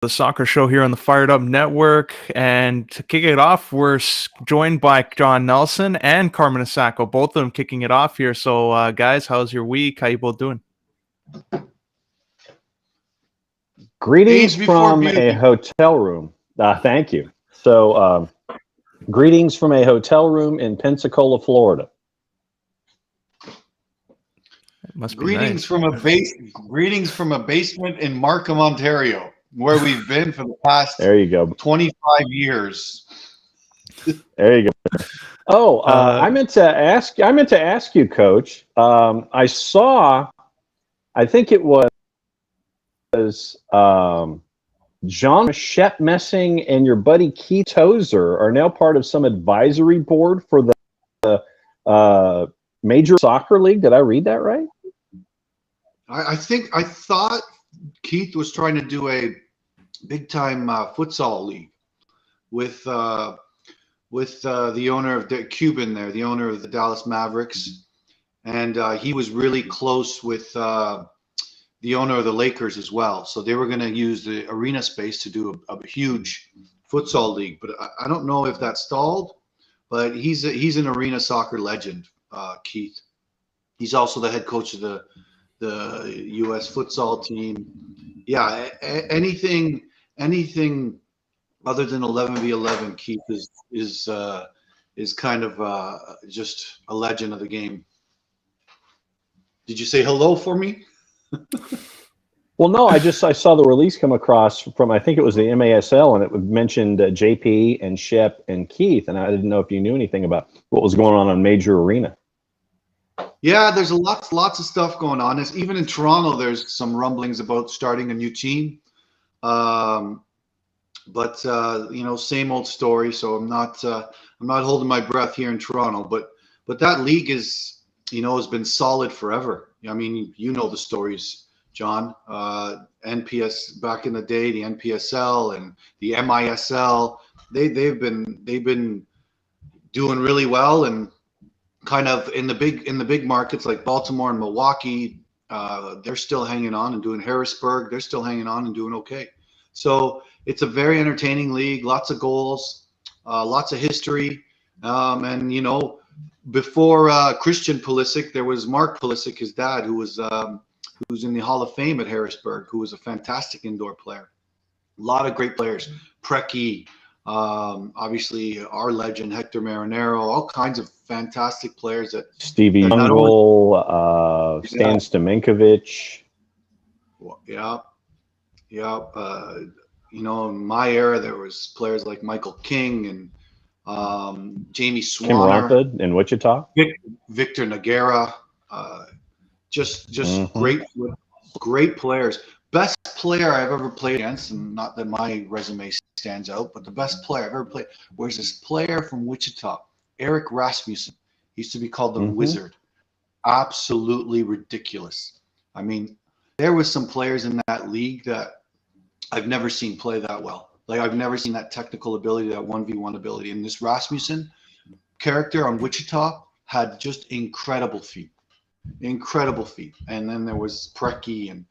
the soccer show here on the Fired Up Network. And to kick it off, we're joined by John Nelson and Carmen Asacco, both of them kicking it off here. So, guys, how's your week? How you both doing? Greetings from a hotel room. Thank you. So, greetings from a hotel room in Pensacola, Florida. Must be Greetings nice. Greetings from a basement in Markham, Ontario, where we've been for the past There you go. 25 years. There you go. Oh, I meant to ask you, Coach. I saw, I think it was Jean Michette Messing and your buddy Keith Tozer are now part of some advisory board for the Major Soccer League. Did I read that right? I thought Keith was trying to do a big time futsal league with the owner of the Cuban there, the owner of the Dallas Mavericks, and he was really close with the owner of the Lakers as well. So they were going to use the arena space to do a huge futsal league. But I don't know if that stalled. But he's an arena soccer legend, Keith. He's also the head coach of the U.S. futsal team. Yeah, anything other than 11v11, Keith is kind of just a legend of the game. Did you say hello for me? Well, no, I saw the release come across from, I think it was the MASL, and it mentioned JP and Shep and Keith, and I didn't know if you knew anything about what was going on Major Arena. Yeah, there's lots of stuff going on. Even in Toronto, there's some rumblings about starting a new team. But same old story. So I'm not holding my breath here in Toronto. But that league has been solid forever. I mean, you know the stories, John. NPS back in the day, the NPSL and the MISL, they've been doing really well, and kind of in the big markets like Baltimore and Milwaukee, they're still hanging on and doing. Harrisburg, they're still hanging on and doing okay. So it's a very entertaining league, lots of goals, lots of history, and before Christian Pulisic, there was Mark Pulisic, his dad, who's in the Hall of Fame at Harrisburg, who was a fantastic indoor player. A lot of great players, Preki, obviously our legend Hector Marinero, all kinds of fantastic players that Stevie Youngle, Stan Stominkovic. Yeah. In my era, there was players like Michael King and Jamie Swanner, Kim Rumped in Wichita, Victor Noguera, just great players. Best player I've ever played against, and not that my resume stands out, but the best player I've ever played was this player from Wichita, Eric Rasmussen. He used to be called the Wizard. Absolutely ridiculous. I mean, there was some players in that league that I've never seen play that well. Like, I've never seen that technical ability, that 1v1 ability. And this Rasmussen character on Wichita had just incredible feet. And then there was Preki and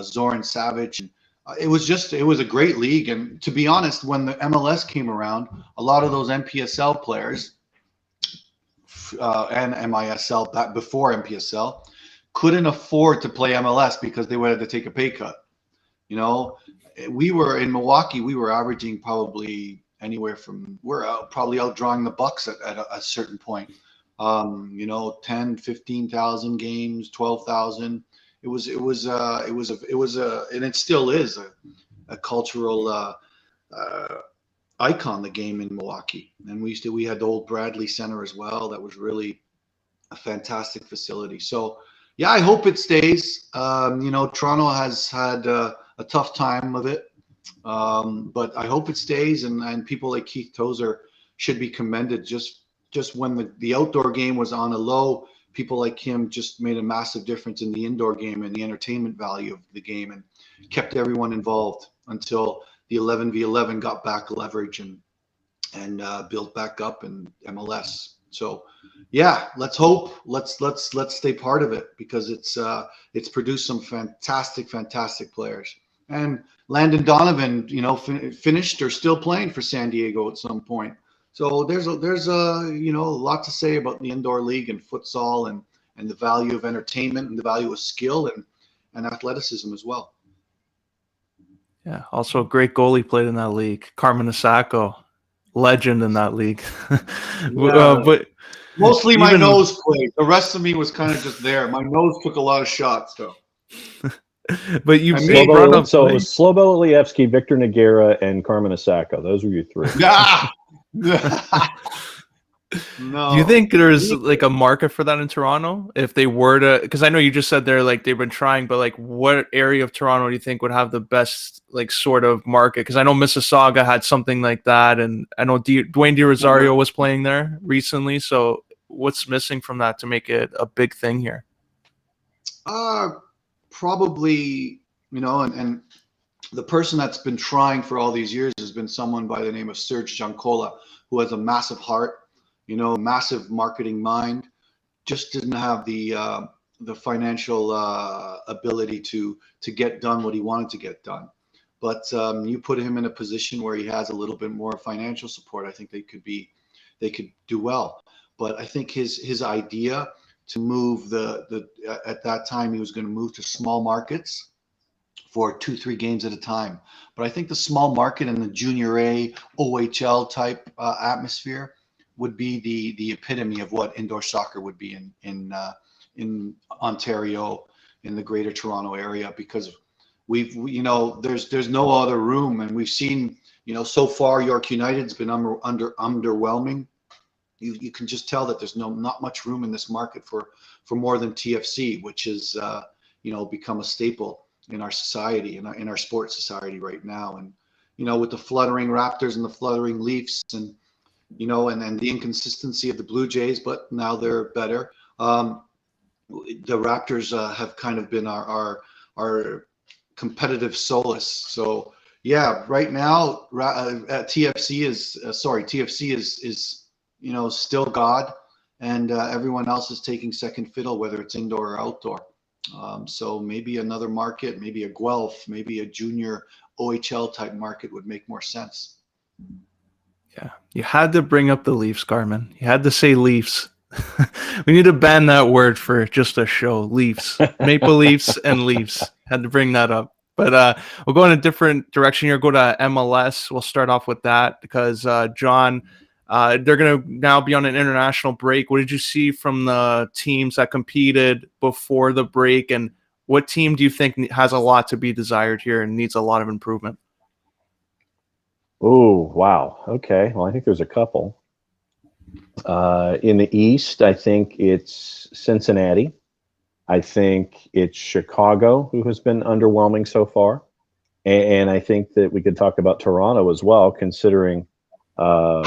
Zoran Savic. And it was a great league. And to be honest, when the MLS came around, a lot of those NPSL players and MISL, back before NPSL, couldn't afford to play MLS because they would have to take a pay cut. We were in Milwaukee, we were averaging probably probably outdrawing the Bucks at a certain point. 10, 15,000 games, 12,000. It was and it still is a cultural icon, the game in Milwaukee. And we had the old Bradley Center as well. That was really a fantastic facility. So yeah, I hope it stays. Toronto has had a tough time of it, but I hope it stays. And people like Keith Tozer should be commended. Just when the outdoor game was on a low, people like him just made a massive difference in the indoor game and the entertainment value of the game, and kept everyone involved until the 11v11 got back leverage and built back up in MLS. So yeah, let's stay part of it, because it's produced some fantastic players. And Landon Donovan, finished or still playing for San Diego at some point. So there's a lot to say about the indoor league and futsal and the value of entertainment and the value of skill and athleticism as well. Yeah, also a great goalie played in that league, Carmen Asako, legend in that league. But mostly my nose played. The rest of me was kind of just there. My nose took a lot of shots, though. But you brought up so it was Slobo Ilievsky, Victor Nogueira, and Carmen Asako. Those were your three. Yeah. No. Do you think there's like a market for that in Toronto? If they were to, because I know you just said they're like they've been trying, but like what area of Toronto do you think would have the best like sort of market? Because I know Mississauga had something like that, and I know Dwayne DiRosario was playing there recently. So what's missing from that to make it a big thing here? Probably, and the person that's been trying for all these years has been someone by the name of Serge Giancola, who has a massive heart, massive marketing mind, just didn't have the financial ability to get done what he wanted to get done. But you put him in a position where he has a little bit more financial support, I think they could do well. But I think his idea to move at that time he was going to move to small markets for 2-3 games at a time. But I think the small market and the junior A OHL type atmosphere would be the epitome of what indoor soccer would be in Ontario, in the Greater Toronto area, because there's no other room, and we've seen so far York United's been underwhelming. You can just tell that there's not much room in this market for more than TFC, which is become a staple in our society, in our sports society right now. And with the fluttering Raptors and the fluttering Leafs, and and the inconsistency of the Blue Jays, but now they're better. The Raptors have kind of been our competitive solace. So yeah, right now TFC is still God, and everyone else is taking second fiddle, whether it's indoor or outdoor. So maybe another market, maybe a Guelph, maybe a junior OHL type market would make more sense. Yeah, you had to bring up the Leafs, Carmen. You had to say Leafs. We need to ban that word for just a show. Leafs, Maple Leafs, and Leafs. Had to bring that up. But we'll go in a different direction here. Go to MLS. We'll start off with that because John, they're going to now be on an international break. What did you see from the teams that competed before the break, and what team do you think has a lot to be desired here and needs a lot of improvement? Oh, wow. Okay. Well, I think there's a couple. In the East, I think it's Cincinnati. I think it's Chicago, who has been underwhelming so far. And I think that we could talk about Toronto as well, considering, how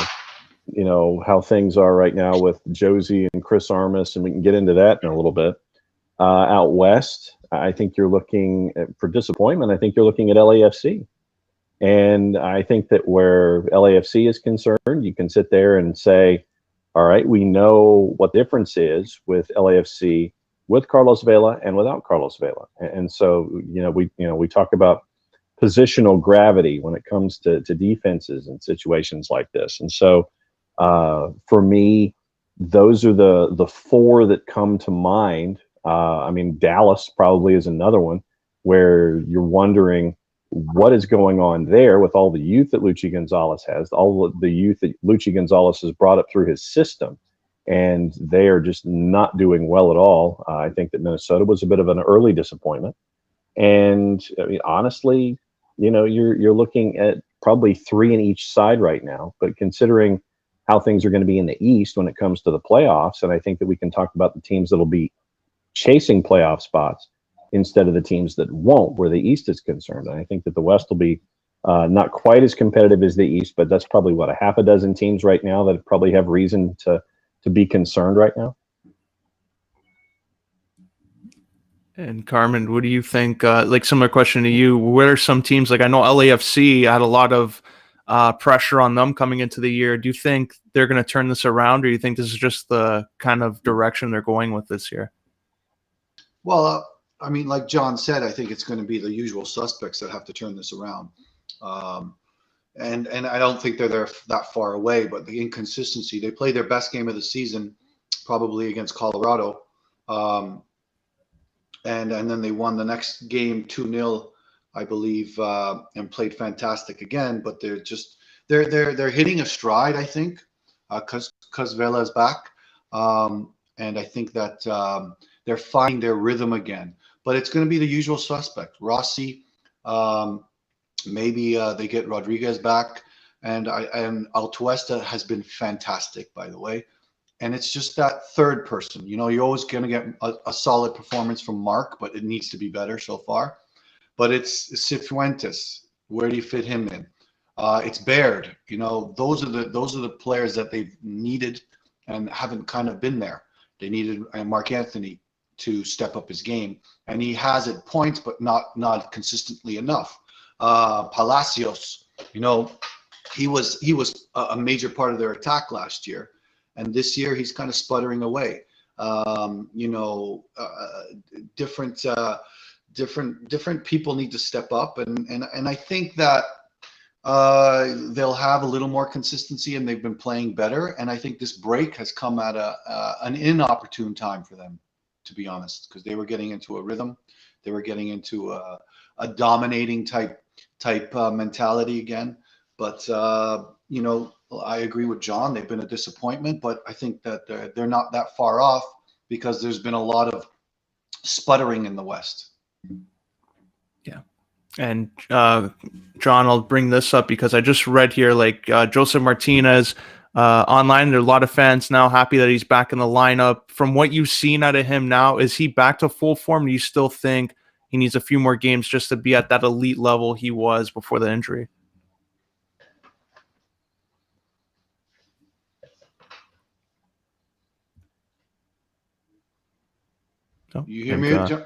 things are right now with Josie and Chris Armas, and we can get into that in a little bit. Out West, I think you're looking for disappointment. I think you're looking at LAFC. And I think that where LAFC is concerned, you can sit there and say, all right, we know what the difference is with LAFC with Carlos Vela and without Carlos Vela. And so, we talk about positional gravity when it comes to defenses and situations like this. And so for me, those are the four that come to mind. Dallas probably is another one where you're wondering what is going on there with all the youth that Luchi Gonzalez has, all the youth that Luchi Gonzalez has brought up through his system, and they are just not doing well at all. I think that Minnesota was a bit of an early disappointment. And honestly, you're looking at probably three in each side right now, but considering how things are going to be in the East when it comes to the playoffs, and I think that we can talk about the teams that'll be chasing playoff spots instead of the teams that won't, where the East is concerned. And I think that the West will be not quite as competitive as the East, but that's probably a half a dozen teams right now that probably have reason to be concerned right now. And Carmen, what do you think? Similar question to you. What are some teams? Like I know LAFC had a lot of pressure on them coming into the year. Do you think they're going to turn this around, or do you think this is just the kind of direction they're going with this year? Well, I mean, like John said, I think it's going to be the usual suspects that have to turn this around. Um, and I don't think they're there that far away, but the inconsistency, they played their best game of the season probably against Colorado. Um, and then they won the next game 2-0, I believe, and played fantastic again. But they're hitting a stride, I think, because Vela is back, and I think that they're finding their rhythm again. But it's going to be the usual suspect, Rossi. Maybe they get Rodriguez back, and Altuesta has been fantastic, by the way. And it's just that third person. You know, you're always going to get a solid performance from Mark, but it needs to be better so far. But it's Cifuentes. Where do you fit him in? It's Baird. You know, those are the players that they've needed and haven't kind of been there. They needed Mark Anthony to step up his game, and he has at points, but not consistently enough. Palacios, you know, he was a major part of their attack last year. And this year he's kind of sputtering away. You know, different people need to step up, and I think that they'll have a little more consistency, and they've been playing better. And I think this break has come at an inopportune time for them, to be honest, because they were getting into a rhythm, they were getting into a dominating type mentality again. But you know, I agree with John. They've been a disappointment, but I think that they're not that far off because there's been a lot of sputtering in the West. Yeah. And John, I'll bring this up because I just read here, like Joseph Martinez online. There are a lot of fans now happy that he's back in the lineup. From what you've seen out of him now, is he back to full form? Do you still think he needs a few more games just to be at that elite level he was before the injury? Oh, you hear me, John?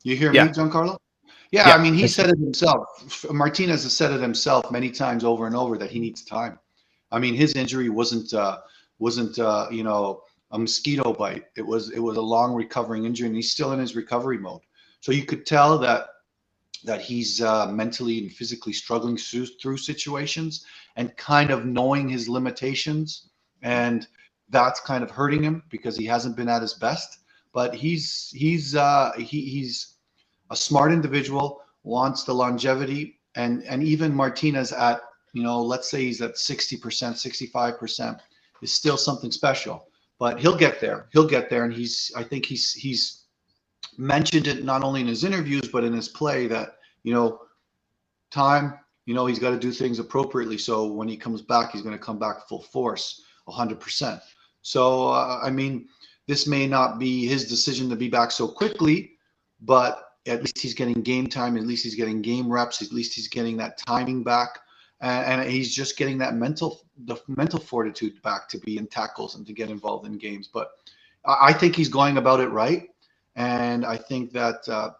You hear yeah. me, Giancarlo? Yeah, I mean, he said it himself. Martinez has said it himself many times over and over that he needs time. I mean, his injury wasn't you know, a mosquito bite. It was a long recovering injury, and he's still in his recovery mode. So you could tell that he's mentally and physically struggling through situations and kind of knowing his limitations, and that's kind of hurting him because he hasn't been at his best. But he's a smart individual, wants the longevity, and even Martinez at, you know, let's say he's at 60%, 65% is still something special. But he'll get there. He'll get there, and I think he's mentioned it not only in his interviews but in his play that, you know, time, you know, he's got to do things appropriately. So when he comes back, he's going to come back full force, 100%. So I mean, this may not be his decision to be back so quickly, but at least he's getting game time. At least he's getting game reps. At least he's getting that timing back, and he's just getting that mental fortitude back to be in tackles and to get involved in games. But I think he's going about it right, and I think that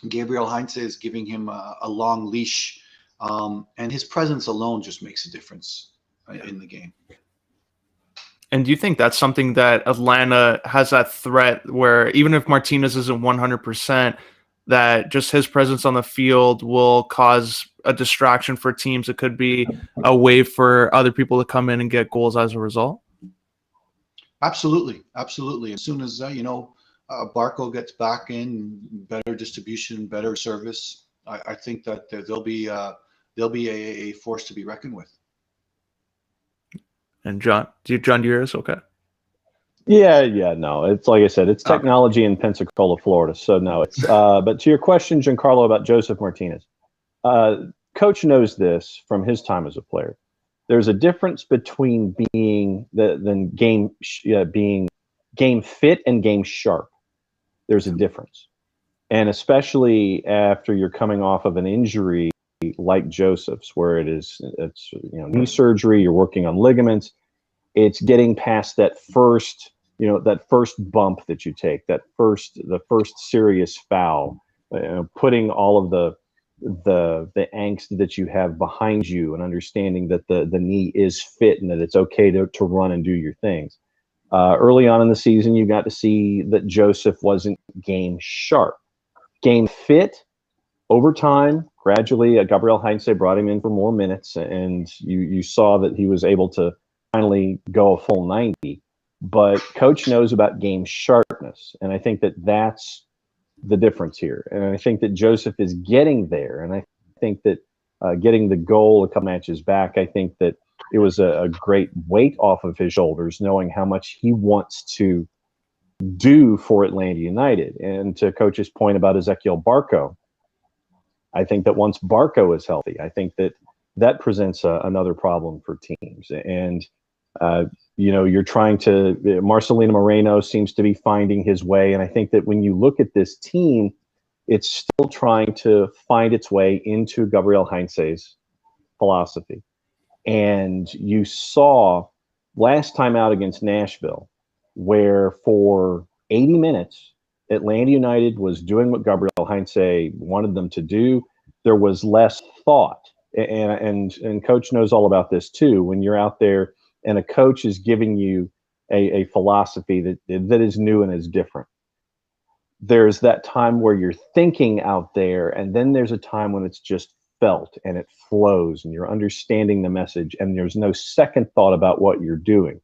Gabriel Heinze is giving him a long leash, and his presence alone just makes a difference in the game. And do you think that's something that Atlanta has, that threat where even if Martinez isn't 100%, that just his presence on the field will cause a distraction for teams? It could be a way for other people to come in and get goals as a result? Absolutely. Absolutely. As soon as, you know, Barco gets back in, better distribution, better service, I think that there'll be a force to be reckoned with. And John, do you hear us? Okay. Yeah, no. It's like I said, it's technology in Pensacola, Florida. So no, it's but to your question, Giancarlo, about Joseph Martinez, Coach knows this from his time as a player. There's a difference between being being game fit and game sharp. There's a difference, and especially after you're coming off of an injury like Joseph's, where it's you know, knee surgery, you're working on ligaments. It's getting past that first bump that you take, the first serious foul, putting all of the angst that you have behind you, and understanding that the knee is fit and that it's okay to run and do your things. Early on in the season, you got to see that Joseph wasn't game sharp. game fit over time. Gradually, Gabriel Heinze brought him in for more minutes, and you saw that he was able to finally go a full 90. But coach knows about game sharpness, and I think that that's the difference here. And I think that Joseph is getting there, and I think that getting the goal a couple matches back, I think that it was a great weight off of his shoulders, knowing how much he wants to do for Atlanta United. And to Coach's point about Ezequiel Barco, I think that once Barco is healthy, I think that that presents another problem for teams. And you're trying to. Marcelino Moreno seems to be finding his way, and I think that when you look at this team, it's still trying to find its way into Gabriel Heinze's philosophy. And you saw last time out against Nashville, where for 80 minutes, Atlanta United was doing what Gabriel Heinze wanted them to do. There was less thought. And Coach knows all about this too. When you're out there and a coach is giving you a philosophy that is new and is different, there's that time where you're thinking out there, and then there's a time when it's just felt and it flows and you're understanding the message and there's no second thought about what you're doing.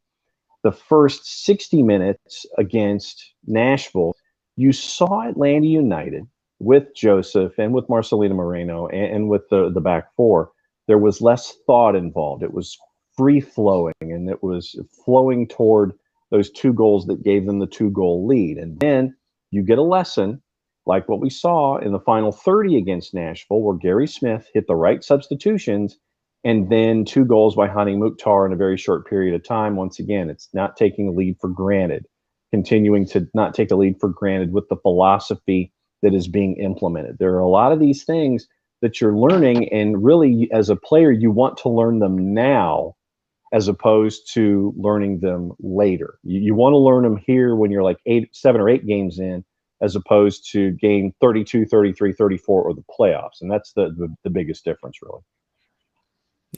The first 60 minutes against Nashville, you saw Atlanta United with Joseph and with Marcelino Moreno and with the back four. There was less thought involved. It was free flowing, and it was flowing toward those two goals that gave them the 2-goal lead. And then you get a lesson like what we saw in the final 30 against Nashville, where Gary Smith hit the right substitutions, and then 2 goals by Hani Mukhtar in a very short period of time. Once again, it's not taking a lead for granted, continuing to not take a lead for granted with the philosophy that is being implemented. There are a lot of these things that you're learning, and really, as a player, you want to learn them now as opposed to learning them later. You want to learn them here when you're like 7 or 8 games in, as opposed to game 32, 33, 34, or the playoffs. And that's the biggest difference, really.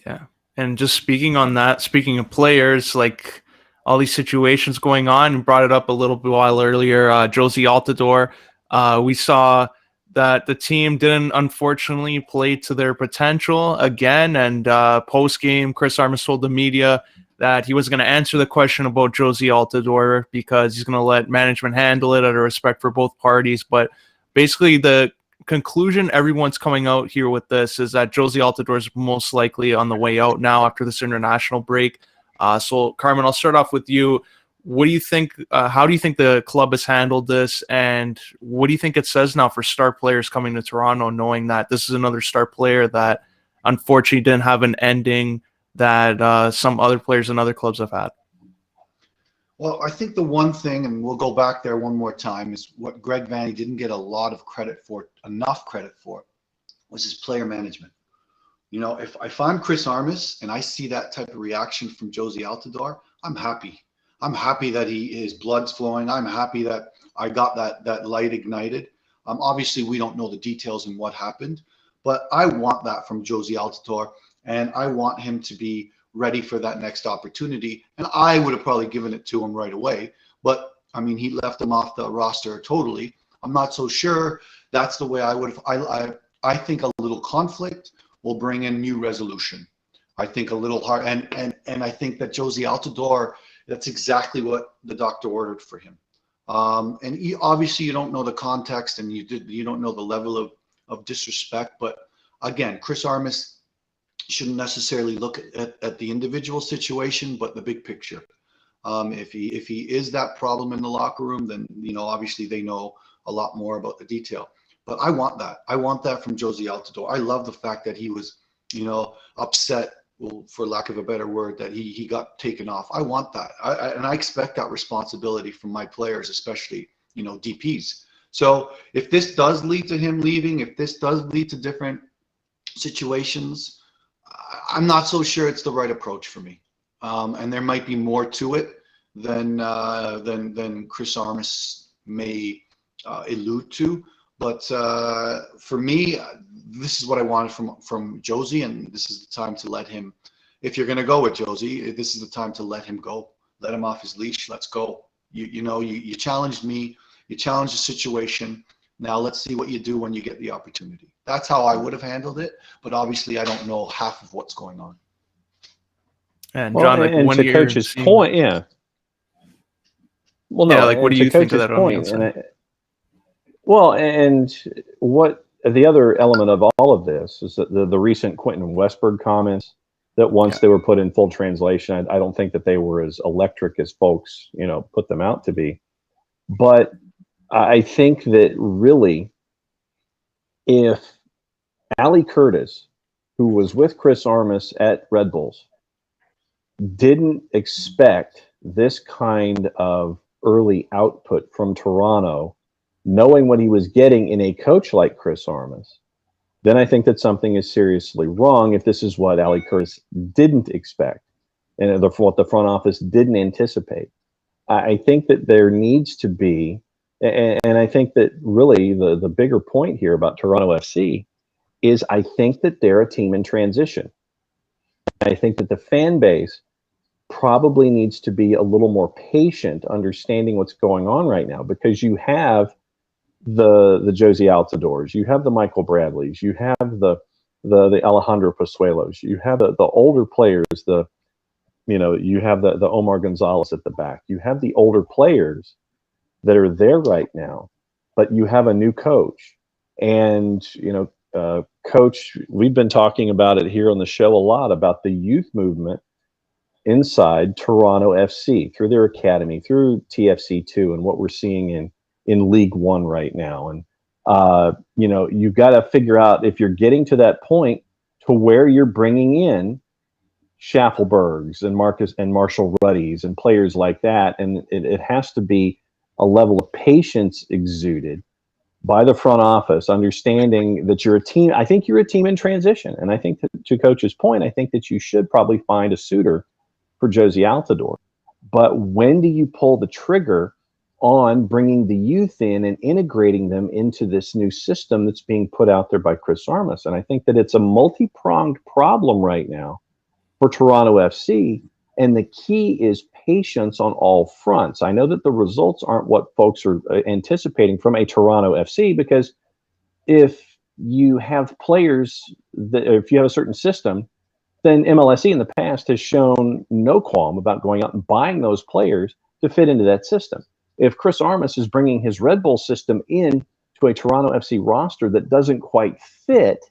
Yeah. And just speaking on that, speaking of players, like all these situations going on, and brought it up a little while earlier, Josie Altidore, we saw that the team didn't unfortunately play to their potential again. And post-game, Chris Armas told the media that he wasn't going to answer the question about Josie Altidore because he's going to let management handle it out of respect for both parties. But basically the conclusion everyone's coming out here with this is that Josie Altidore is most likely on the way out now after this international break. So Carmen, I'll start off with you. What do you think? How do you think the club has handled this, and what do you think it says now for star players coming to Toronto, knowing that this is another star player that unfortunately didn't have an ending that some other players in other clubs have had? Well, I think the one thing, and we'll go back there one more time, is what Greg Vanney didn't get a lot of credit for, enough credit for, was his player management. You know, if I'm Chris Armas and I see that type of reaction from Josie Altidore, I'm happy. I'm happy that his blood's flowing. I'm happy that I got that light ignited. Obviously, we don't know the details and what happened, but I want that from Josie Altidore, and I want him to be ready for that next opportunity. And I would have probably given it to him right away, but I mean, he left him off the roster totally. I'm not so sure that's the way I would have. I think a little conflict will bring in new resolution. I think a little hard, and I think that Josie Altidore, that's exactly what the doctor ordered for him. And obviously you don't know the context, and you don't know the level of disrespect. But again, Chris Armas shouldn't necessarily look at the individual situation, but the big picture. If he is that problem in the locker room, then obviously they know a lot more about the detail. But I want that. I want that from Josie Altidore. I love the fact that he was, upset, well, for lack of a better word, that he got taken off. I want that. And I expect that responsibility from my players, especially, DPs. So if this does lead to him leaving, if this does lead to different situations, I'm not so sure it's the right approach for me. And there might be more to it than Chris Armas may allude to. But for me, this is what I wanted from Josie, and this is the time to let him. If you're going to go with Josie, this is the time to let him go. Let him off his leash. Let's go. You challenged me. You challenged the situation. Now let's see what you do when you get the opportunity. That's how I would have handled it. But obviously, I don't know half of what's going on. And Well, John, like and when to you're Coach's seeing, point, yeah. Well, yeah, no, like what and do to you think of Coach's that on the point, outside? well, and what the other element of all of this is that the recent Quentin Westberg comments that once Yeah. they were put in full translation, I don't think that they were as electric as folks, put them out to be. But I think that really, if Ali Curtis, who was with Chris Armas at Red Bulls, didn't expect this kind of early output from Toronto, knowing what he was getting in a coach like Chris Armas, then I think that something is seriously wrong if this is what Ali Curtis didn't expect and what the front office didn't anticipate. I think that there needs to be, and I think that really the bigger point here about Toronto FC is I think that they're a team in transition. I think that the fan base probably needs to be a little more patient understanding what's going on right now, because you have the Josie Altadors, you have the Michael Bradleys, you have the Alejandro Pozuelos, you have the older players, you have the Omar Gonzalez at the back, you have the older players that are there right now, but you have a new coach. And coach, we've been talking about it here on the show a lot about the youth movement inside Toronto FC through their academy, through TFC2, and what we're seeing in League One right now. And you've got to figure out if you're getting to that point to where you're bringing in Schaffelbergs and Marcus and Marshall Ruddies and players like that, and it has to be a level of patience exuded by the front office, understanding that you're a team. I think you're a team in transition, and I think that, to Coach's point, I think that you should probably find a suitor for Josie Altador. But when do you pull the trigger on bringing the youth in and integrating them into this new system that's being put out there by Chris Armas? And I think that it's a multi-pronged problem right now for Toronto FC. And the key is patience on all fronts. I know that the results aren't what folks are anticipating from a Toronto FC, because if you have players, if you have a certain system, then MLSE in the past has shown no qualm about going out and buying those players to fit into that system. If Chris Armas is bringing his Red Bull system in to a Toronto FC roster that doesn't quite fit,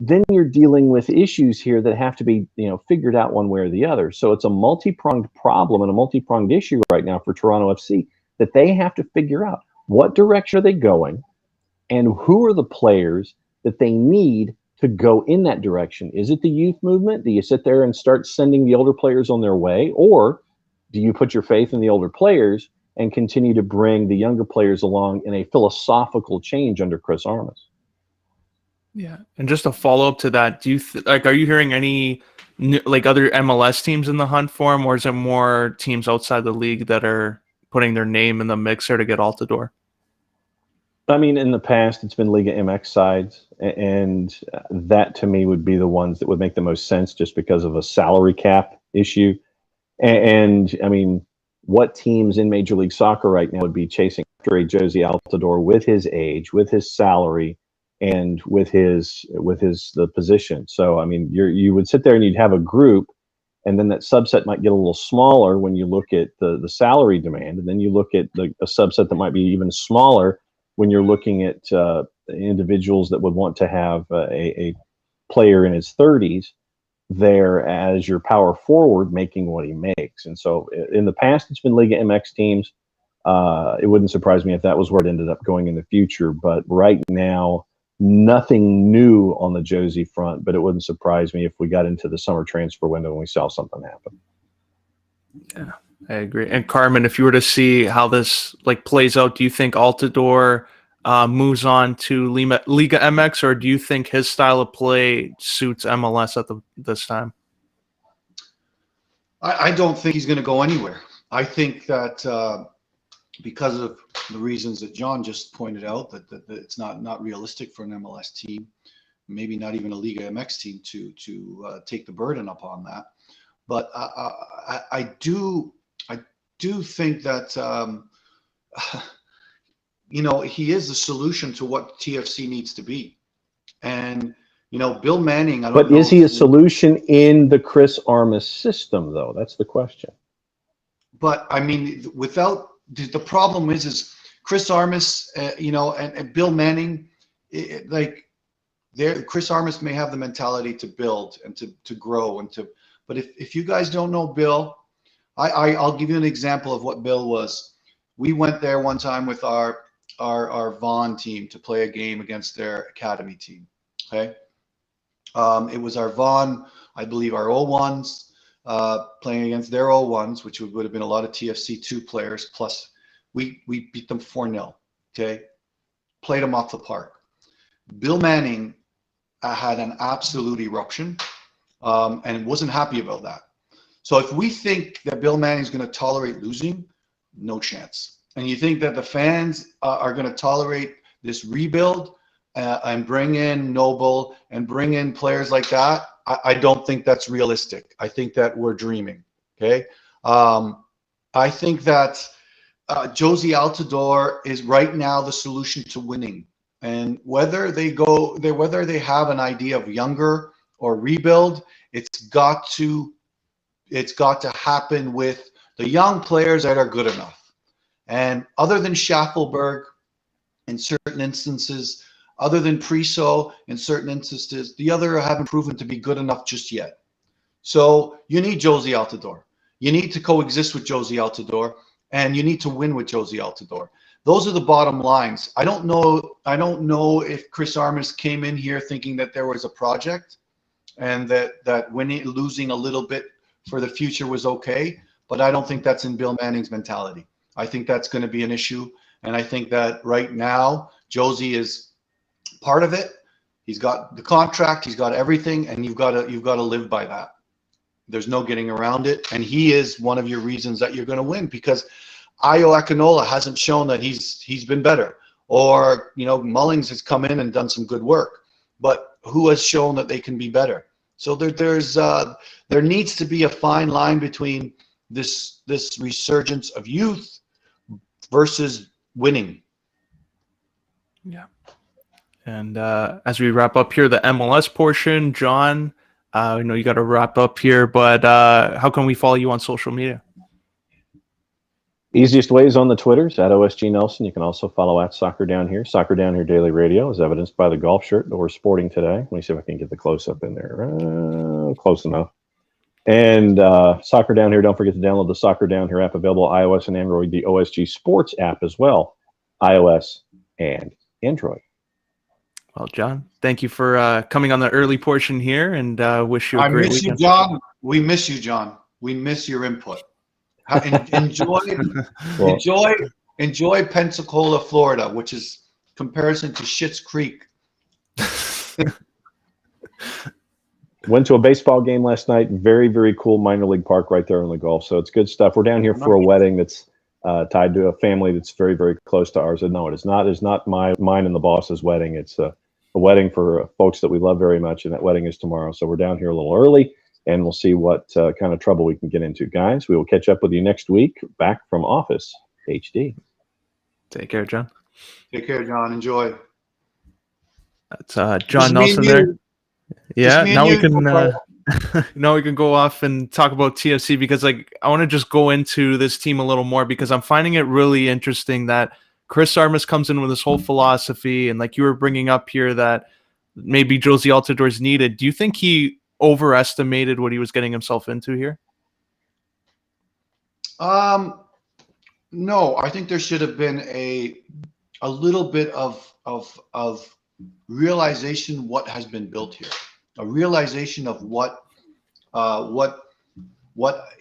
then you're dealing with issues here that have to be, figured out one way or the other. So it's a multi-pronged problem and a multi-pronged issue right now for Toronto FC that they have to figure out what direction are they going and who are the players that they need to go in that direction. Is it the youth movement? Do you sit there and start sending the older players on their way? Or do you put your faith in the older players and continue to bring the younger players along in a philosophical change under Chris Armas? Yeah, and just a follow up to that, do you are you hearing any other MLS teams in the hunt for him, or is it more teams outside the league that are putting their name in the mixer to get Altador? I mean, in the past, it's been Liga MX sides, and that to me would be the ones that would make the most sense just because of a salary cap issue. And I mean, what teams in Major League Soccer right now would be chasing after a Josie Altador with his age, with his salary, and with the position? So I mean, you would sit there and you'd have a group, and then that subset might get a little smaller when you look at the salary demand, and then you look at a subset that might be even smaller when you're looking at individuals that would want to have a player in his 30s there as your power forward making what he makes. And so in the past, it's been Liga MX teams. It wouldn't surprise me if that was where it ended up going in the future. But right now, nothing new on the Josie front, but it wouldn't surprise me if we got into the summer transfer window and we saw something happen. Yeah, I agree. And Carmen, if you were to see how this plays out, do you think Altador moves on to Liga MX, or do you think his style of play suits MLS at this time? I don't think he's going to go anywhere. I think that because of the reasons that John just pointed out, that it's not realistic for an MLS team, maybe not even a Liga MX team to take the burden upon that. But I do think that he is the solution to what TFC needs to be. And Bill Manning, I don't But know is he a if solution in the Chris Armas system, though? That's the question. But I mean, without the problem is Chris Armas, and Bill Manning, Chris Armas may have the mentality to build and to grow but if you guys don't know Bill, I'll give you an example of what Bill was. We went there one time with our Vaughan team to play a game against their academy team. Okay. It was our Vaughan, I believe our O1s, playing against their O1s, which would have been a lot of TFC2 players, plus we beat them 4-0. Okay. Played them off the park. Bill Manning had an absolute eruption, and wasn't happy about that. So if we think that Bill Manning is going to tolerate losing, no chance. And you think that the fans are going to tolerate this rebuild and bring in Noble and bring in players like that, I don't think that's realistic. I think that we're dreaming. Okay. I think that Josie Altidore is right now the solution to winning. And whether they have an idea of younger or rebuild, it's got to happen with the young players that are good enough. And other than Schaffelberg, in certain instances, other than Priso, in certain instances, the other haven't proven to be good enough just yet. So you need Josie Altidore. You need to coexist with Josie Altidore, and you need to win with Josie Altidore. Those are the bottom lines. I don't know if Chris Armas came in here thinking that there was a project and that losing a little bit for the future was okay, but I don't think that's in Bill Manning's mentality. I think that's going to be an issue, and I think that right now Josie is part of it. He's got the contract, he's got everything, and you've got to live by that. There's no getting around it, and he is one of your reasons that you're going to win, because Ayo Akinola hasn't shown that he's been better, or Mullings has come in and done some good work, but who has shown that they can be better? So there needs to be a fine line between this resurgence of youth versus winning. Yeah. And as we wrap up here, the MLS portion, John, I know you got to wrap up here, but how can we follow you on social media? Easiest way is on the Twitters at OSG Nelson. You can also follow at Soccer Down Here. Soccer Down Here Daily Radio, is evidenced by the golf shirt that we're sporting today. Let me see if I can get the close up in there. Close enough. And Soccer Down Here, don't forget to download the Soccer Down Here app, available iOS and Android, the OSG Sports app as well, iOS and Android. Well, John, thank you for coming on the early portion here, and wish you a great weekend. I miss you, John. We miss you, John. We miss your input. Enjoy Pensacola, Florida, which is comparison to Schitt's Creek. Went to a baseball game last night. Very, very cool minor league park right there on the Gulf. So it's good stuff. We're down here for a wedding that's tied to a family that's very, very close to ours. And no, it is not. It's not mine and the boss's wedding. It's a wedding for folks that we love very much, and that wedding is tomorrow. So we're down here a little early, and we'll see what kind of trouble we can get into. Guys, we will catch up with you next week, back from Office HD. Take care, John. Take care, John. Enjoy. That's John Nelson there. Yeah, now we can now we can go off and talk about TFC, because I want to just go into this team a little more, because I'm finding it really interesting that Chris Armas comes in with this whole philosophy, and like you were bringing up here, that maybe Josie Altidore is needed. Do you think he overestimated what he was getting himself into here? No, I think there should have been a little bit of realization what has been built here, a realization of what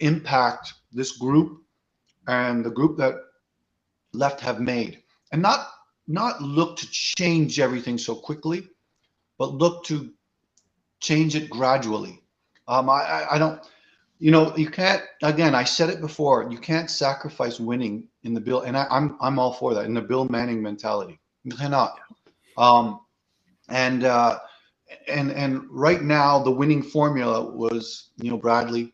impact this group and the group that left have made, and not look to change everything so quickly, but look to change it gradually. I don't, you can't, again, I said it before, you can't sacrifice winning in the Bill, and I'm all for that, in the Bill Manning mentality. You cannot. And right now the winning formula was, Bradley,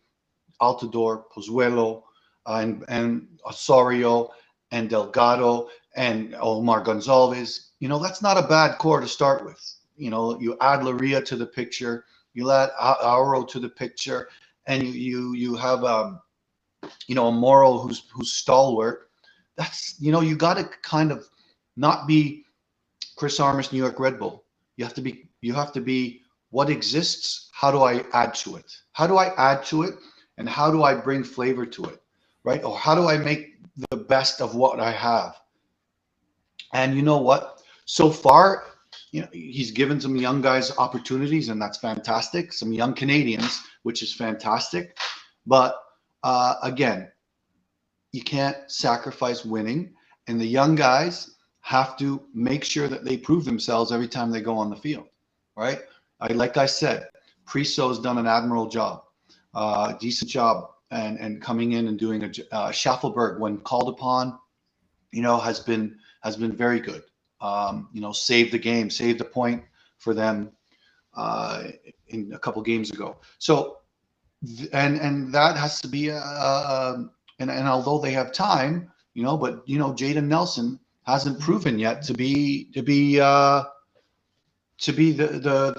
Altidore, Pozuelo, and Osorio, and Delgado and Omar Gonzalez, that's not a bad core to start with. You add Loria to the picture, you add Auro to the picture, and you have a Morrow who's stalwart. That's you got to kind of not be Chris Armas, New York Red Bull. You have to be what exists. How do I add to it? How do I add to it? And how do I bring flavor to it? Right? Or how do I make the best of what I have? And you know what? So far, he's given some young guys opportunities, and that's fantastic. Some young Canadians, which is fantastic. But again, you can't sacrifice winning, and the young guys have to make sure that they prove themselves every time they go on the field, right? Like I said, Priso has done an admirable job, decent job, and coming in and doing a Schaffelberg when called upon, has been very good. Saved the game, saved a point for them in a couple games ago. So, and that has to be and although they have time, but Jaden Nelson hasn't proven yet to be the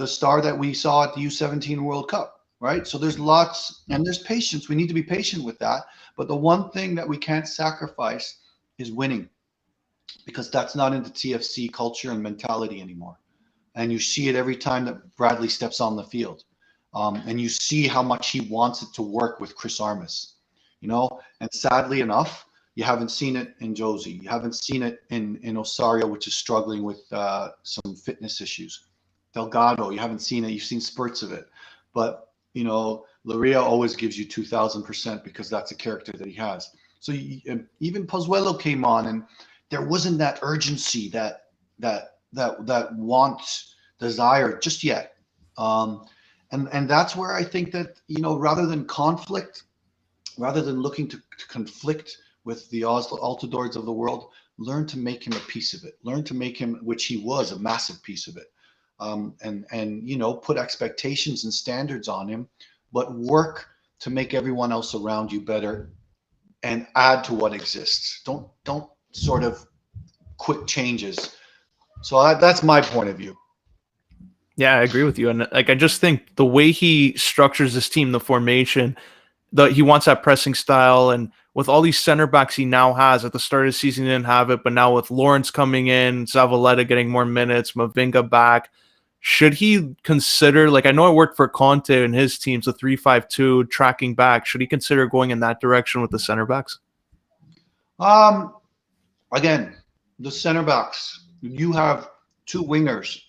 star that we saw at the U17 World Cup, right? So there's lots, and there's patience. We need to be patient with that. But the one thing that we can't sacrifice is winning, because that's not in the TFC culture and mentality anymore. And you see it every time that Bradley steps on the field. And you see how much he wants it to work with Chris Armas, and sadly enough, you haven't seen it in Josie. You haven't seen it in Osario, which is struggling with some fitness issues. Delgado, you haven't seen it. You've seen spurts of it. But, Loria always gives you 2,000% because that's a character that he has. So even Pozuelo came on, and there wasn't that urgency, that want, desire just yet. And that's where I think that, rather than conflict, rather than looking to conflict with the Altidores of the world, learn to make him a piece of it. Learn to make him, which he was, a massive piece of it. And put expectations and standards on him, but work to make everyone else around you better and add to what exists. Don't sort of quick changes. So that's my point of view. Yeah, I agree with you. And I just think the way he structures this team, the formation, he wants that pressing style, and with all these center backs he now has, at the start of the season he didn't have it, but now with Lawrence coming in, Zavaleta getting more minutes, Mavinga back, should he consider, I know it worked for Conte and his teams, the 3-5-2 tracking back, should he consider going in that direction with the center backs? Again, the center backs, you have two wingers.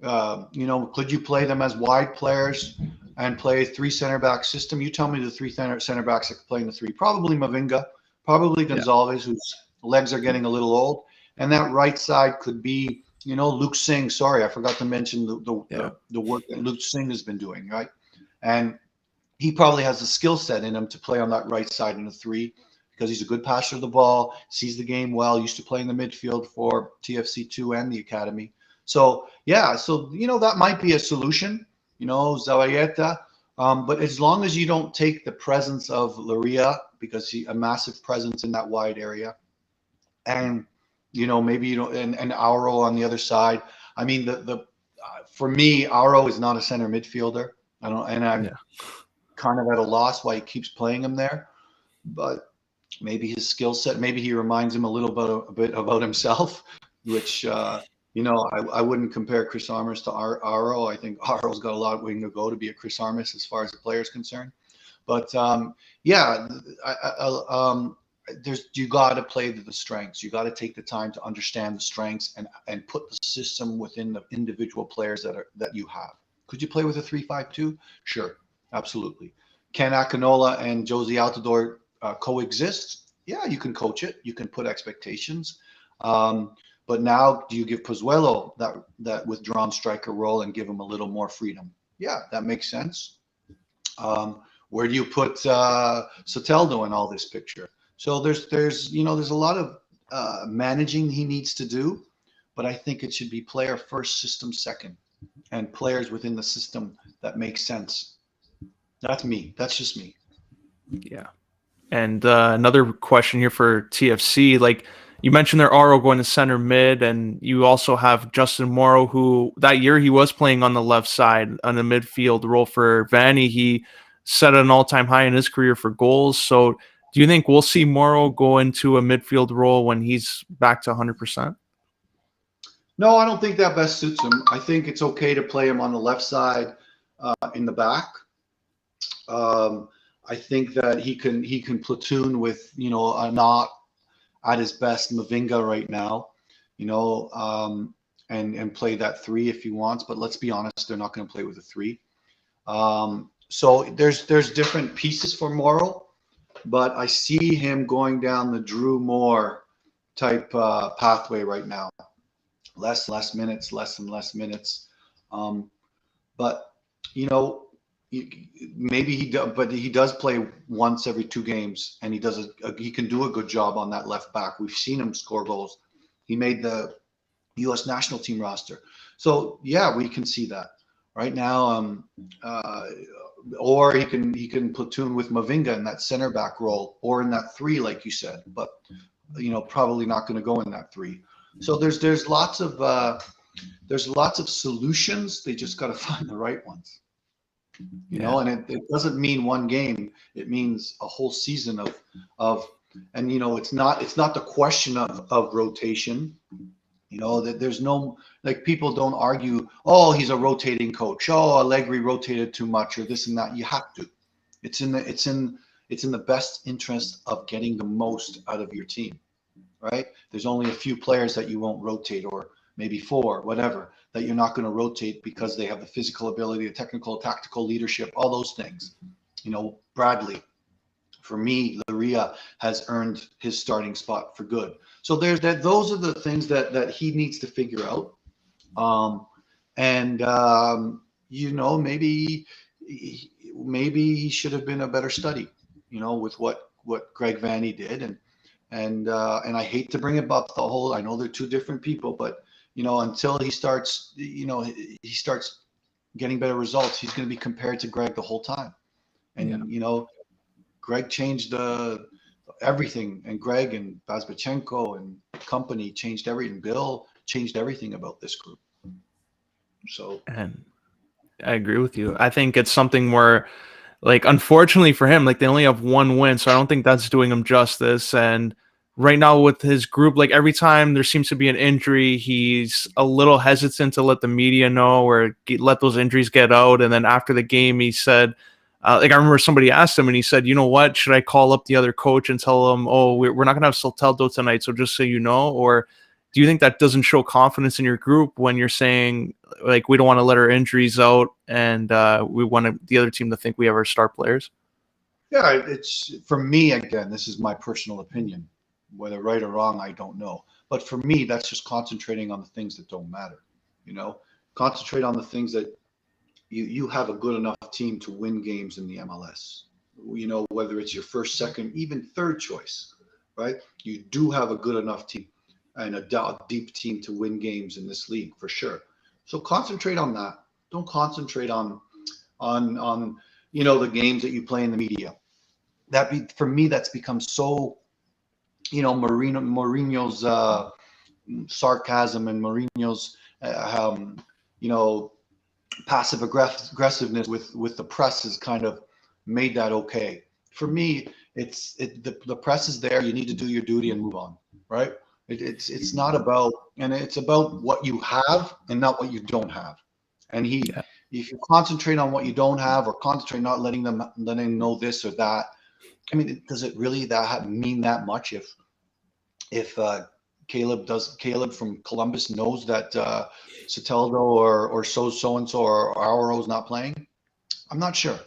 Could you play them as wide players and play a three center back system? You tell me the three center backs that could play in the three. Probably Mavinga, probably Gonzalez, whose legs are getting a little old. And that right side could be, Luke Singh. Sorry, I forgot to mention the work that Luke Singh has been doing, right? And he probably has the skill set in him to play on that right side in the three, because he's a good passer of the ball, sees the game well, used to play in the midfield for TFC2 and the academy. So, that might be a solution, Zavaleta. But as long as you don't take the presence of Loria, because he's a massive presence in that wide area, and, maybe, and Auro on the other side. I mean, for me, Auro is not a center midfielder. I'm kind of at a loss why he keeps playing him there. But maybe his skill set, maybe he reminds him a bit about himself, which, I wouldn't compare Chris Armas to Auro. I think Auro's got a lot of way to go to be a Chris Armas as far as the player is concerned. But you got to play to the strengths. You got to take the time to understand the strengths and put the system within the individual players that you have. Could you play with a 3-5-2? Sure, absolutely. Can Akinola and Josie Altidore coexist? Yeah, you can coach it. You can put expectations. But now, do you give Pozuelo that withdrawn striker role and give him a little more freedom? Yeah, that makes sense. Where do you put Soteldo in all this picture? So there's a lot of managing he needs to do, but I think it should be player first, system second, and players within the system that make sense. That's me. That's just me. Yeah. And another question here for TFC, like you mentioned there Aro going to center mid, and you also have Justin Morrow, who that year he was playing on the left side on the midfield role for Vanny. He set an all-time high in his career for goals. So do you think we'll see Morrow go into a midfield role when he's back to 100%? No, I don't think that best suits him. I think it's okay to play him on the left side in the back. I think that he can platoon with, you know, not at his best Mavinga right now, you know, and play that 3 if he wants. But let's be honest, they're not going to play with a 3. So there's different pieces for Morrow, but I see him going down the Drew Moore type pathway right now. Less minutes, less and less minutes. But you know, maybe he does, but he does play once every 2 games, and he can do a good job on that left back. We've seen him score goals. He made the U.S. national team roster. So yeah, we can see that right now. Or he can platoon with Mavinga in that center back role, or in that 3, like you said. But you know, probably not going to go in that 3. So there's lots of solutions. They just got to find the right ones. You know, and it doesn't mean one game. It means a whole season of, and you know, it's not the question of rotation. You know, that there's no, like, people don't argue, oh, he's a rotating coach, oh, Allegri rotated too much, or this and that. You have to. It's in the best interest of getting the most out of your team, right? There's only a few players that you won't rotate, or maybe 4, whatever, that you're not going to rotate because they have the physical ability, the technical, tactical leadership, all those things. You know, Bradley, for me, Laria has earned his starting spot for good. So there's that. Those are the things that he needs to figure out. You know, maybe he should have been a better study, you know, with what Greg Vanny did. And I hate to bring it up the whole, I know they're 2 different people, but you know, until he starts, you know, he starts getting better results, he's going to be compared to Greg the whole time. And you know, Greg changed everything, and Greg and Bazbachenko and company changed everything. Bill changed everything about this group. So, and I agree with you. I think it's something where, like, unfortunately for him, like, they only have 1 win, so I don't think that's doing him justice. And right now with his group, like, every time there seems to be an injury, he's a little hesitant to let the media know or let those injuries get out. And then after the game, he said, like, I remember somebody asked him, and he said, you know what, should I call up the other coach and tell him, oh, we're not going to have Soteldo tonight, so just so you know? Or do you think that doesn't show confidence in your group when you're saying, like, we don't want to let our injuries out, and we want the other team to think we have our star players? yeah, it's, for me, again, this is my personal opinion. Whether right or wrong, I don't know. But for me, that's just concentrating on the things that don't matter. You know, concentrate on the things that you have a good enough team to win games in the MLS. You know, whether it's your first, second, even third choice, right? You do have a good enough team and a deep team to win games in this league for sure. So concentrate on that. Don't concentrate on you know, the games that you play in the media. For me, that's become so, you know, Mourinho's sarcasm and Mourinho's you know, passive aggressiveness with the press has kind of made that okay. For me, the press is there. You need to do your duty and move on, right? It's not about, and it's about what you have and not what you don't have. And if you concentrate on what you don't have, or concentrate not letting them know this or that, I mean, does it really mean that much if Caleb from Columbus knows that Soteldo or so and so or Auro's not playing? I'm not sure.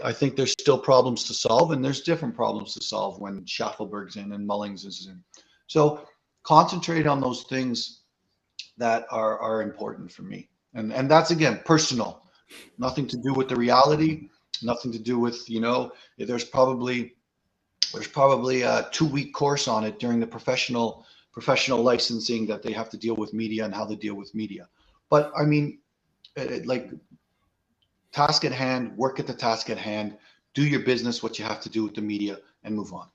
I think there's still problems to solve, and there's different problems to solve when Schaffelberg's in and Mullings is in. So concentrate on those things that are important for me, and that's, again, personal, nothing to do with the reality, nothing to do with, you know, there's probably a 2-week course on it during the professional licensing that they have to deal with media and how they deal with media. But I mean, like, task at hand, work at the task at hand. do your business, what you have to do with the media, and move on.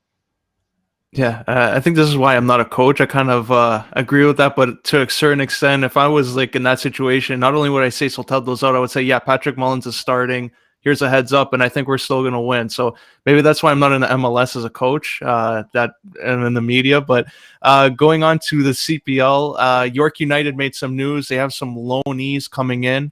Yeah, I think this is why I'm not a coach. I kind of agree with that, but to a certain extent, if I was like in that situation, not only would I say Soteldo's out, I would say, yeah, Patrick Mullins is starting. Here's a heads up, and I think we're still going to win. So maybe that's why I'm not in the MLS as a coach, that and in the media. But going on to the CPL, York United made some news. They have some loanees coming in.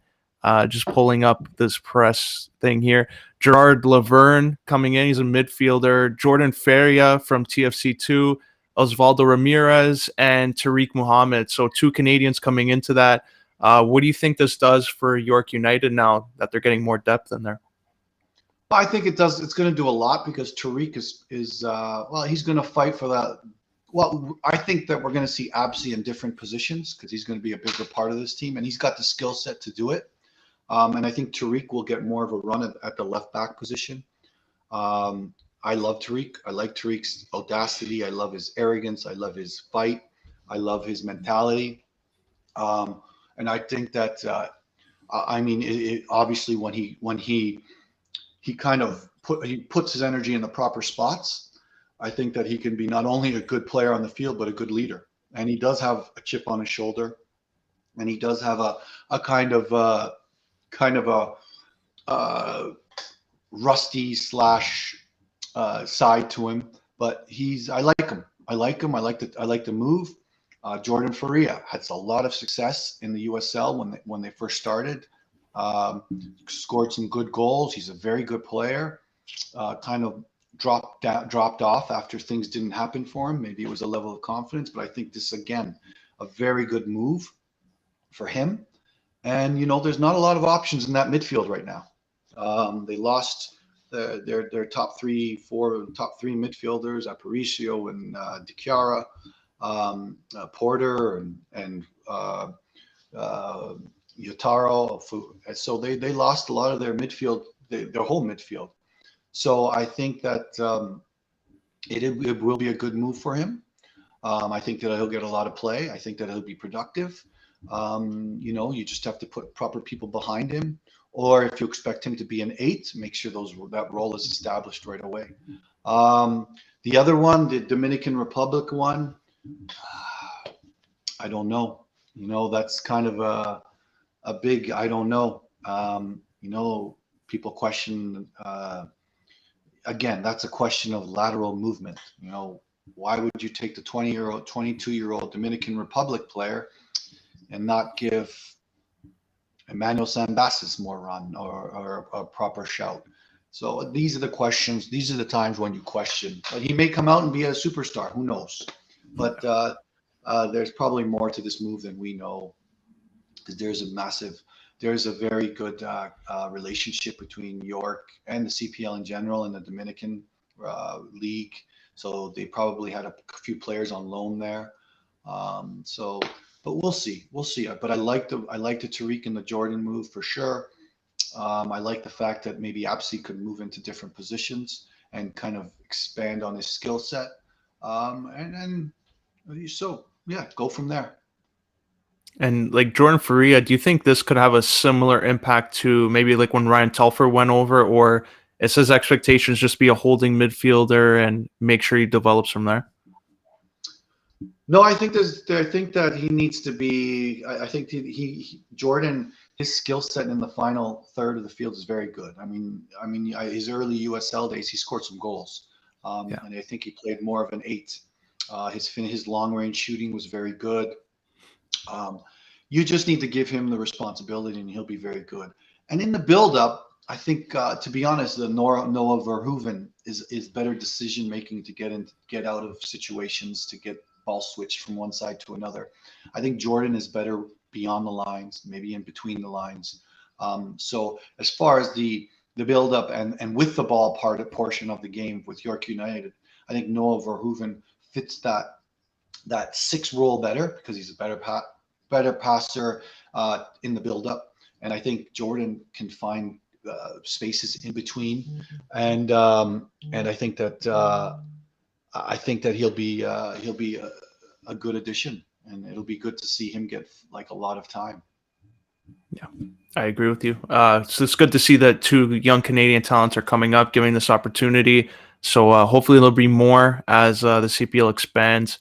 Just pulling up this press thing here. Gerard Laverne coming in. He's a midfielder. Jordan Feria from TFC2. Osvaldo Ramirez and Tariq Muhammad. So 2 Canadians coming into that. What do you think this does for York United now that they're getting more depth in there? I think it does. It's going to do a lot because Tariq is well, he's going to fight for that. Well, I think that we're going to see Absi in different positions because he's going to be a bigger part of this team, and he's got the skill set to do it. And I think Tariq will get more of a run at the left back position. I love Tariq. I like Tariq's audacity. I love his arrogance. I love his fight. I love his mentality. And I think that I mean, obviously when he kind of puts his energy in the proper spots, I think that he can be not only a good player on the field but a good leader. And he does have a chip on his shoulder, and he does have a kind of a rusty slash side to him, but I like him. I like him. I like the move. Jordan Faria had a lot of success in the USL when they first started. Scored some good goals. He's a very good player. Kind of dropped off after things didn't happen for him. Maybe it was a level of confidence, but I think this again a very good move for him. And there's not a lot of options in that midfield right now. They lost their top three midfielders, Aparicio and De Chiara, Porter and Yotaro. So they lost a lot of their midfield, their whole midfield. So I think that it will be a good move for him. I think that he'll get a lot of play. I think that he'll be productive. You just have to put proper people behind him. Or if you expect him to be an 8, make sure that role is established right away. The other one, the Dominican Republic one, I don't know. That's kind of a big I don't know. People question. Again, that's a question of lateral movement. Why would you take the 22-year-old Dominican Republic player and not give Emmanuel Sambassis more run or a proper shout? So these are the questions. These are the times when you question. But he may come out and be a superstar. Who knows? But there's probably more to this move than we know, because there's a very good relationship between York and the CPL in general and the Dominican league. So they probably had a few players on loan there. But we'll see. But I like the Tariq and the Jordan move for sure. I like the fact that maybe Apsi could move into different positions and kind of expand on his skill set. So yeah, go from there. And like Jordan Faria, do you think this could have a similar impact to maybe like when Ryan Telfer went over, or is his expectations just be a holding midfielder and make sure he develops from there? No, I think that he needs to be. I think Jordan, his skill set in the final third of the field is very good. I mean, his early USL days, he scored some goals, and I think he played more of an 8. His long range shooting was very good. You just need to give him the responsibility, and he'll be very good. And in the build-up, I think, to be honest, the Noah Verhoeven is better decision making to get out of situations, to get ball switched from one side to another. I think Jordan is better beyond the lines, maybe in between the lines. So as far as the build-up and with the ball portion of the game with York United, I think Noah Verhoeven fits that 6 role better because he's a better passer in the build-up, and I think Jordan can find spaces in between, and I think that he'll be a good addition, and it'll be good to see him get like a lot of time. Yeah, I agree with you. So it's good to see that two young Canadian talents are coming up, giving this opportunity. So hopefully there'll be more as the CPL expands.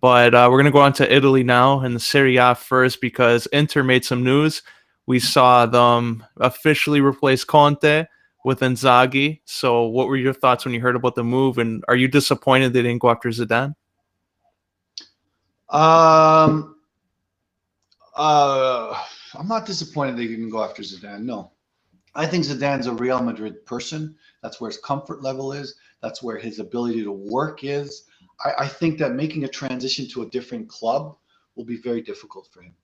But we're going to go on to Italy now and the Serie A first because Inter made some news. We saw them officially replace Conte with Inzaghi. So what were your thoughts when you heard about the move? And are you disappointed they didn't go after Zidane? Um, I'm not disappointed they didn't go after Zidane. No, I think Zidane's a Real Madrid person. That's where his comfort level is. That's where his ability to work is. I think that making a transition to a different club will be very difficult for him.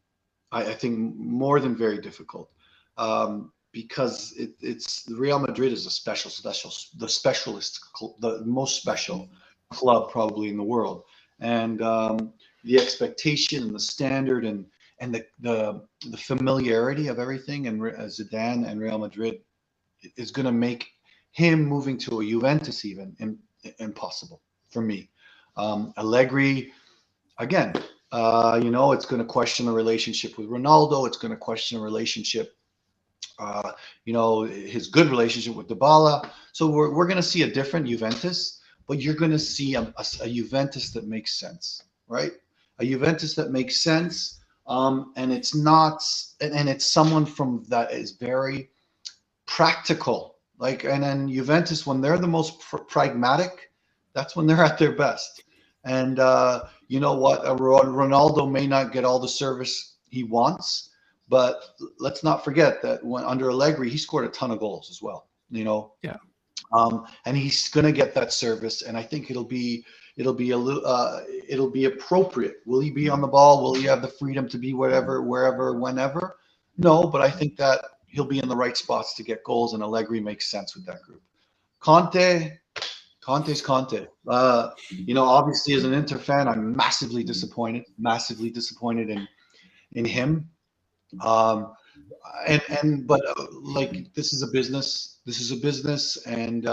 I think more than very difficult, because it's Real Madrid is a the specialist, the most special club probably in the world, and the expectation and the standard and the familiarity of everything and Zidane and Real Madrid is going to make him moving to a Juventus even impossible for me. Allegri, again, it's going to question a relationship with Ronaldo. It's going to question a relationship, his good relationship with Dybala. So we're going to see a different Juventus, but you're going to see a Juventus that makes sense, right? A Juventus that makes sense, and it's not, and it's someone from that is very practical. Like, and then Juventus, when they're the most pragmatic, that's when they're at their best. And you know what? Ronaldo may not get all the service he wants, but let's not forget that when under Allegri, he scored a ton of goals as well. Yeah. And he's going to get that service, and I think it'll be a little it'll be appropriate. Will he be on the ball? Will he have the freedom to be whatever, wherever, whenever? No, but I think that he'll be in the right spots to get goals, and Allegri makes sense with that group. Conte's Conte. Obviously as an Inter fan, I'm massively disappointed in him. But like this is a business. And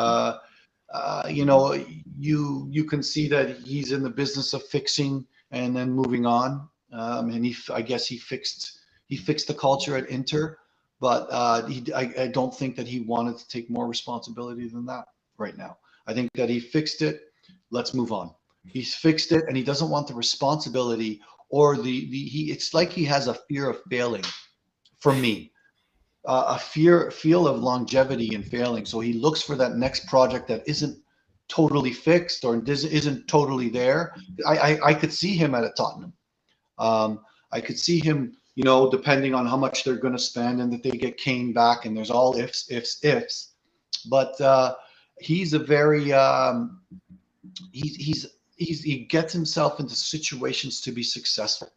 you can see that he's in the business of fixing and then moving on. And I guess he fixed the culture at Inter, but I don't think that he wanted to take more responsibility than that right now. I think that he fixed it. Let's move on. He's fixed it, and he doesn't want the responsibility or it's like he has a fear of failing. For me, a feel of longevity and failing. So he looks for that next project that isn't totally fixed or isn't totally there. I could see him at a Tottenham. I could see him, depending on how much they're going to spend and that they get Kane back, and there's all ifs. But he's a very he gets himself into situations to be successful,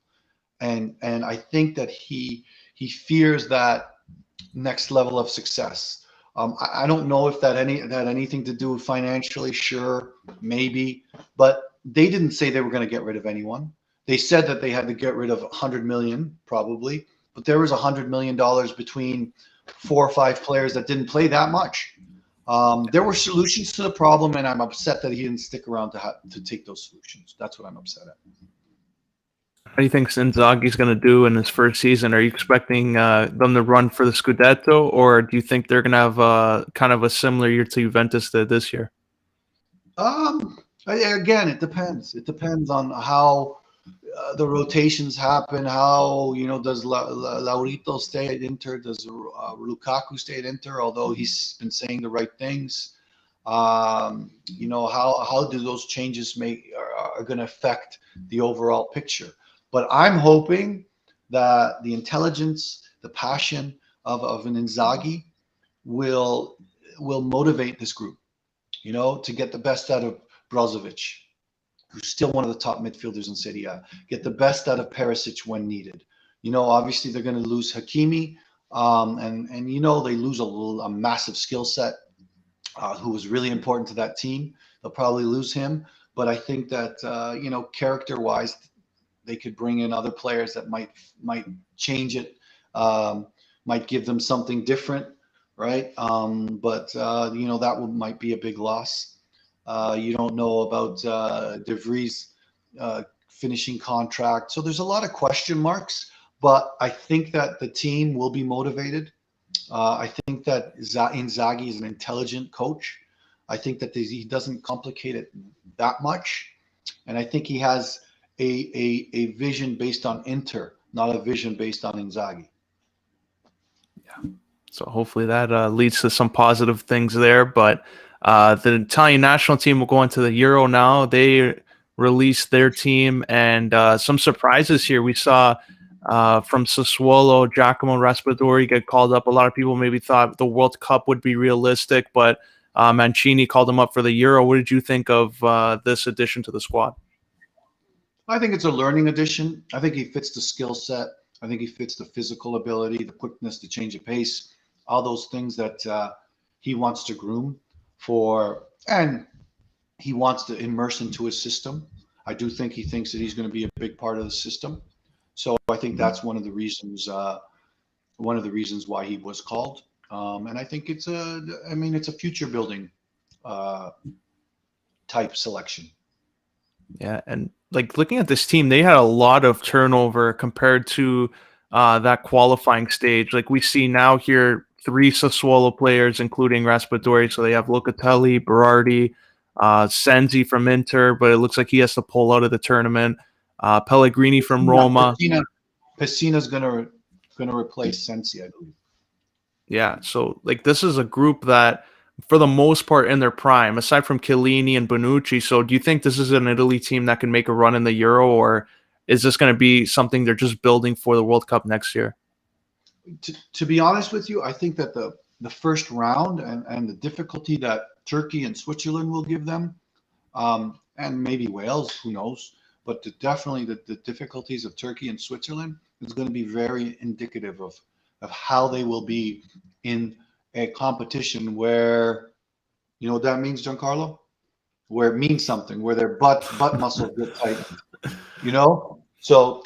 and I think that he fears that next level of success. I don't know if that had anything to do with financially. Sure, maybe, but they didn't say they were going to get rid of anyone. They said that they had to get rid of 100 million, probably, but there was $100 million between 4 or 5 players that didn't play that much. There were solutions to the problem, and I'm upset that he didn't stick around to take those solutions. That's what I'm upset at. How do you think Inzaghi's going to do in his first season? Are you expecting them to run for the Scudetto, or do you think they're going to have kind of a similar year to Juventus did this year? Again, it depends. It depends on how the rotations happen. How does Laurito stay at Inter? Does Lukaku stay at Inter? Although he's been saying the right things. How do those changes are going to affect the overall picture? But I'm hoping that the intelligence, the passion of an Inzaghi will motivate this group, to get the best out of Brozovic, who's still one of the top midfielders in Serie A, get the best out of Perisic when needed. Obviously they're going to lose Hakimi, and they lose a massive skill set, who was really important to that team. They'll probably lose him, but I think that character-wise, they could bring in other players that might change it, might give them something different, right? But that might be a big loss. You don't know about De Vries finishing contract, so there's a lot of question marks. but I think that the team will be motivated. I think that Inzaghi is an intelligent coach. I think that he doesn't complicate it that much, and I think he has a vision based on Inter, not a vision based on Inzaghi. So hopefully that leads to some positive things there. But the Italian national team will go into the Euro now. They released their team, and some surprises here. We saw from Sassuolo, Giacomo Raspadori get called up. A lot of people maybe thought the World Cup would be realistic, but Mancini called him up for the Euro. What did you think of this addition to the squad? I think it's a learning addition. I think he fits the skill set. I think he fits the physical ability, the quickness, the change of pace, all those things that he wants to groom for, and he wants to immerse into his system. I do think he thinks that he's going to be a big part of the system. So I think that's one of the reasons why he was called. And I think it's a future building type selection. Yeah, and like looking at this team, they had a lot of turnover compared to that qualifying stage. Like we see now here, 3 Sassuolo players, including Raspadori. So they have Locatelli, Berardi, Senzi from Inter, but it looks like he has to pull out of the tournament. Pellegrini from Roma. Pessina's gonna replace Sensi, I believe. Yeah, so like this is a group that, for the most part, in their prime, aside from Chiellini and Bonucci. So do you think this is an Italy team that can make a run in the Euro, or is this going to be something they're just building for the World Cup next year? To be honest with you, I think that the first round and the difficulty that Turkey and Switzerland will give them, and maybe Wales, who knows, but definitely the difficulties of Turkey and Switzerland is going to be very indicative of how they will be in a competition where, you know what that means, Giancarlo? Where it means something, where their butt muscles get tight, you know? So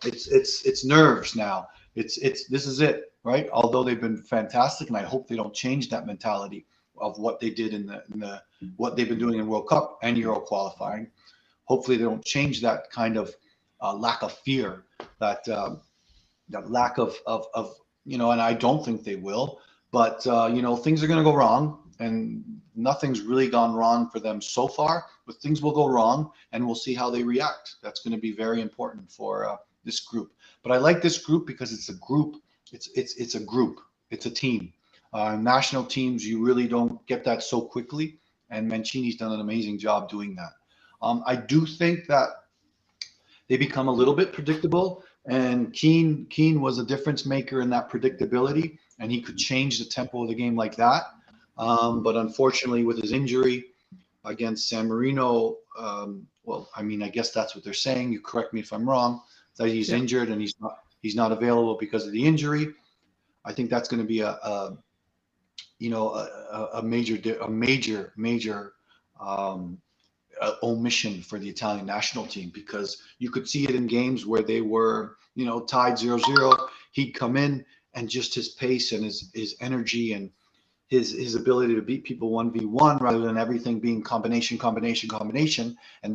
it's nerves now. This is it, right? Although they've been fantastic, and I hope they don't change that mentality of what they did in the what they've been doing in World Cup and Euro qualifying. Hopefully they don't change that kind of lack of fear, that lack of you know, and I don't think they will. But you know, things are going to go wrong, and nothing's really gone wrong for them so far. But things will go wrong, and we'll see how they react. That's going to be very important for this group. But I like this group because it's a group. It's a group. It's a team. National teams, you really don't get that so quickly, and Mancini's done an amazing job doing that. I do think that they become a little bit predictable, and Keane was a difference maker in that predictability, and he could change the tempo of the game like that. But unfortunately, with his injury against San Marino, well, I mean, I guess that's what they're saying. You correct me if I'm wrong. That he's injured and he's not available because of the injury. I think that's going to be a major omission for the Italian national team, because you could see it in games where they were, you know, tied 0-0. He'd come in, and just his pace and his energy and his ability to beat people 1v1 rather than everything being combination. And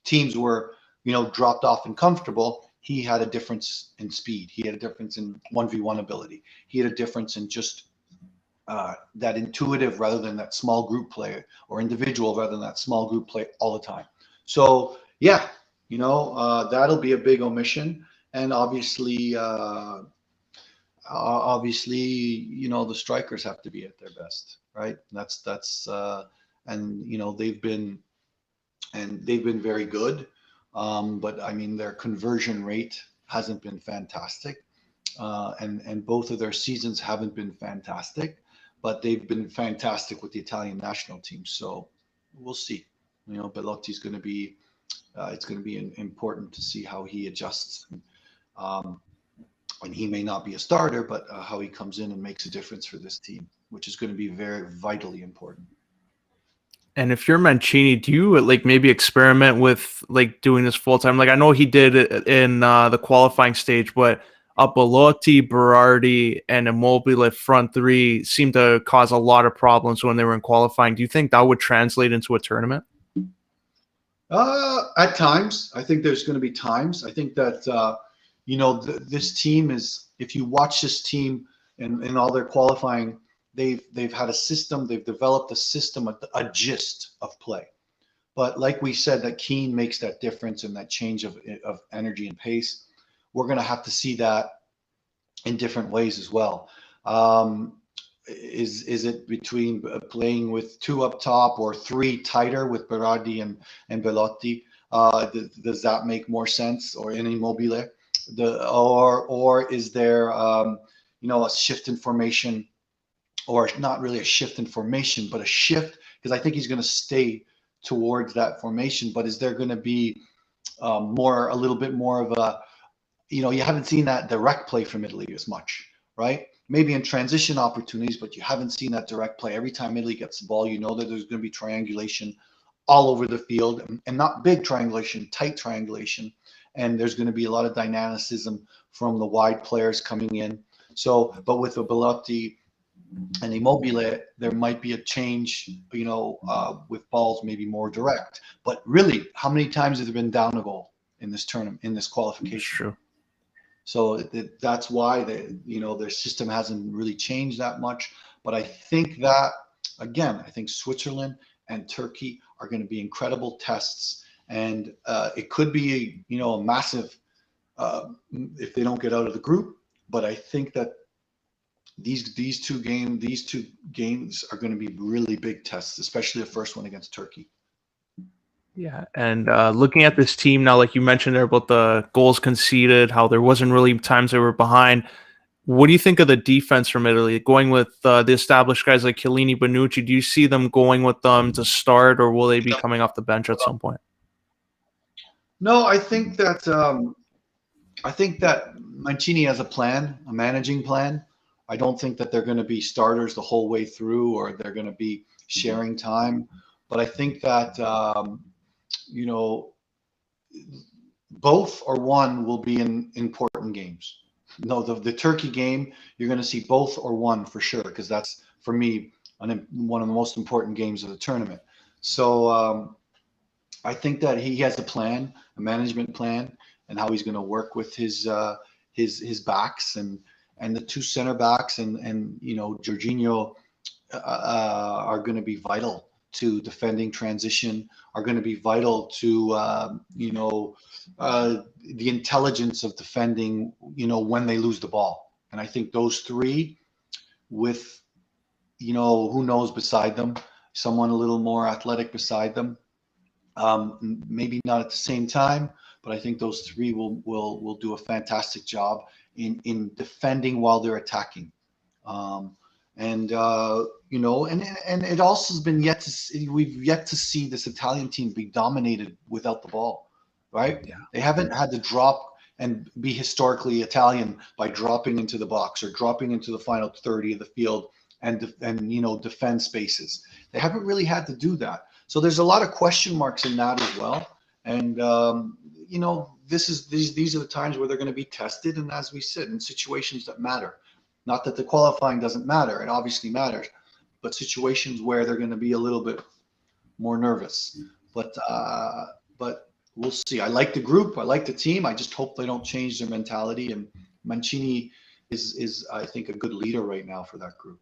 teams were, you know, dropped off and comfortable. He had a difference in speed. He had a difference in 1v1 ability. He had a difference in just that intuitive rather than that small group play, or individual rather than that small group play all the time. So yeah, you know, that'll be a big omission. And obviously, you know, the strikers have to be at their best, right? And you know, they've been very good. But I mean, their conversion rate hasn't been fantastic. And both of their seasons haven't been fantastic, but they've been fantastic with the Italian national team. So we'll see. You know, Belotti's going to be, it's going to be important to see how he adjusts. And he may not be a starter, but how he comes in and makes a difference for this team, which is going to be very vitally important. And if you're Mancini, do you like maybe experiment with like doing this full time? Like I know he did it in the qualifying stage, but Belotti, Berardi, and Immobile front 3 seemed to cause a lot of problems when they were in qualifying. Do you think that would translate into a tournament? At times, I think there's going to be times. I think that this team is, if you watch this team in all their qualifying, they've had a system, they've developed a system, a gist of play. But like we said, that Keane makes that difference and that change of energy and pace. We're going to have to see that in different ways as well. Is it between playing with 2 up top or 3 tighter with Berardi and Belotti? Does that make more sense, or in Immobile? Or is there a shift in formation, or not really a shift in formation, but a shift, because I think he's going to stay towards that formation. But is there going to be a little bit more of a, you haven't seen that direct play from Italy as much, right? Maybe in transition opportunities, but you haven't seen that direct play. Every time Italy gets the ball, you know that there's going to be triangulation all over the field, and not big triangulation, tight triangulation. And there's going to be a lot of dynamicism from the wide players coming in. So, but with the Belotti and Immobile, there might be a change, with balls maybe more direct. But really, how many times have they been down a goal in this tournament, in this qualification? That's true. So that's why their system hasn't really changed that much. But I think that, again, I think Switzerland and Turkey are going to be incredible tests, and it could be a massive if they don't get out of the group. But I think that these two games are going to be really big tests, especially the first one against Turkey. Yeah, and looking at this team now, like you mentioned there about the goals conceded, how there wasn't really times they were behind. What do you think of the defense from Italy? Going with the established guys like Chiellini, Bonucci, do you see them going with them to start, or will they be coming off the bench at some point? No, I think that Mancini has a plan, a managing plan. I don't think that they're going to be starters the whole way through, or they're going to be sharing time. But I think that both or one will be in important games. No, the Turkey game, you're going to see both or one for sure, because that's, for me, one of the most important games of the tournament. So I think that he has a plan, a management plan, and how he's going to work with his backs and the 2 center backs, and Jorginho are going to be vital to defending transition, are going to be vital to the intelligence of defending when they lose the ball. And I think those 3, with who knows beside them, someone a little more athletic beside them, maybe not at the same time, but I think those 3 will do a fantastic job in defending while they're attacking. And it also has been we've yet to see this Italian team be dominated without the ball, right? Yeah. They haven't had to drop and be historically Italian by dropping into the box or dropping into the final 30 of the field and defend spaces. They haven't really had to do that. So there's a lot of question marks in that as well. And these are the times where they're going to be tested, and as we said, in situations that matter. Not that the qualifying doesn't matter, it obviously matters, but situations where they're going to be a little bit more nervous. But we'll see. I like the group, I like the team. I just hope they don't change their mentality. And Mancini is I think, a good leader right now for that group.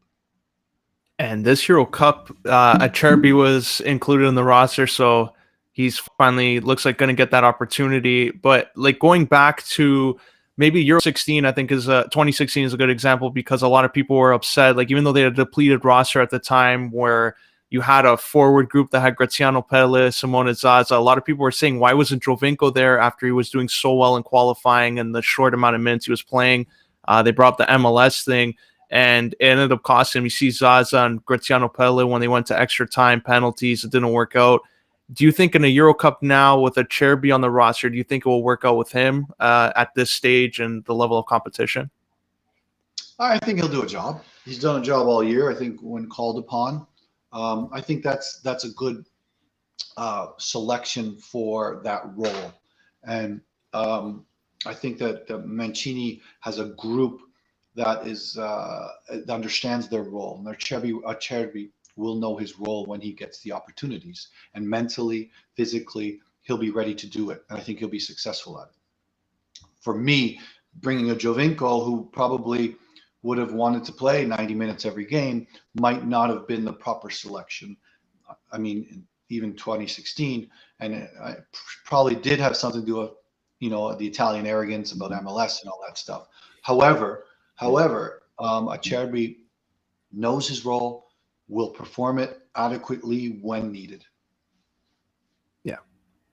And this Euro Cup, Acerbi was included in the roster, so he's finally looks like going to get that opportunity. But like going back to maybe Euro 16, I think 2016 is a good example, because a lot of people were upset. Like, even though they had a depleted roster at the time, where you had a forward group that had Graziano Pelle, Simone Zaza, a lot of people were saying, why wasn't Jovinko there after he was doing so well in qualifying and the short amount of minutes he was playing? They brought up the MLS thing, and it ended up costing him. You see Zaza and Graziano Pelle, when they went to extra time, penalties, it didn't work out. Do you think in a Euro Cup now with Acerbi on the roster, do you think it will work out with him at this stage and the level of competition? I think he'll do a job. He's done a job all year, I think, when called upon. I think that's a good selection for that role. And I think that Mancini has a group that understands their role. And Acerbi will know his role when he gets the opportunities. And mentally, physically, he'll be ready to do it. And I think he'll be successful at it. For me, bringing a Jovinko who probably would have wanted to play 90 minutes every game might not have been the proper selection. I mean, even 2016, and it probably did have something to do with, the Italian arrogance about MLS and all that stuff. However, Acerbi knows his role, will perform it adequately when needed. Yeah.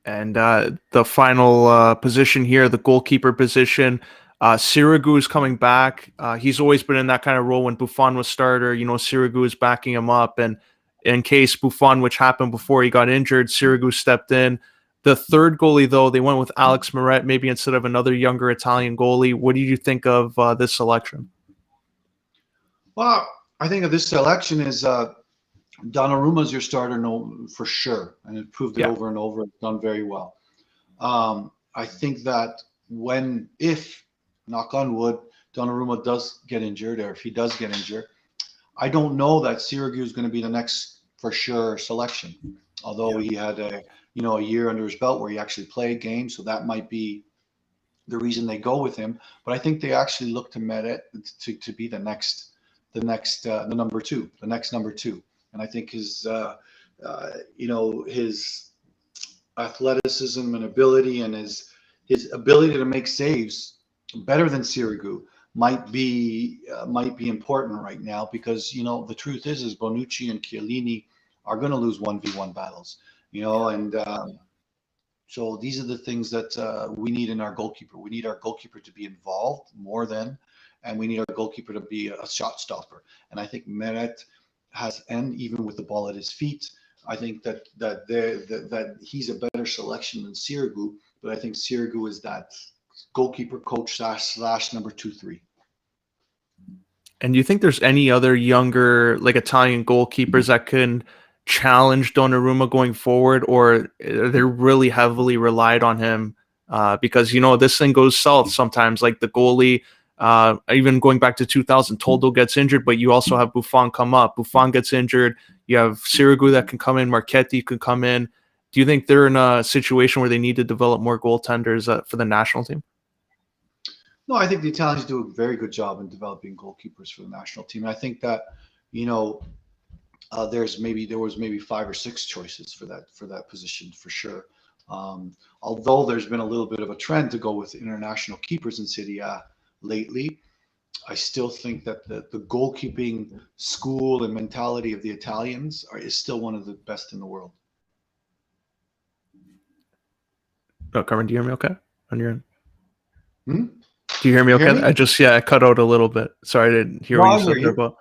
And the final position here, the goalkeeper position, Sirigu is coming back. He's always been in that kind of role when Buffon was starter. Sirigu is backing him up. And in case Buffon, which happened before he got injured, Sirigu stepped in. The third goalie, though, they went with Alex Moret, maybe instead of another younger Italian goalie. What do you think of this selection? Well, I think of this selection is Donnarumma's your starter, no, for sure, and it proved it over and over. It's done very well. I think that if, knock on wood, Donnarumma does get injured, or if he does get injured, I don't know that Sirigu is going to be the next for sure selection. Although he had a year under his belt where he actually played games, so that might be the reason they go with him. But I think they actually look to Meret to be the next number two. And I think his athleticism and ability, and his ability to make saves better than Sirigu might be important right now, because the truth is Bonucci and Chiellini are going to lose 1v1 battles, and so these are the things that we need in our goalkeeper. We need our goalkeeper to be involved more than, and we need our goalkeeper to be a shot stopper. And I think Meret has, and even with the ball at his feet, I think that he's a better selection than Sirigu. But I think Sirigu is that goalkeeper coach slash number 2-3. And do you think there's any other younger, like, Italian goalkeepers that can challenge Donnarumma going forward, or they're really heavily relied on him? Because this thing goes south sometimes. Like the goalie, even going back to 2000, Toldo gets injured, but you also have Buffon come up. Buffon gets injured. You have Sirigu that can come in. Marchetti could come in. Do you think they're in a situation where they need to develop more goaltenders for the national team? No, I think the Italians do a very good job in developing goalkeepers for the national team. And I think that, there was maybe 5 or 6 choices for that position for sure. Although there's been a little bit of a trend to go with international keepers in Serie A lately, I still think that the goalkeeping school and mentality of the Italians is still one of the best in the world. Oh, Carmen, do you hear me okay on your end? Hmm? Do you hear me okay? I cut out a little bit. Sorry, I didn't hear what you said there about.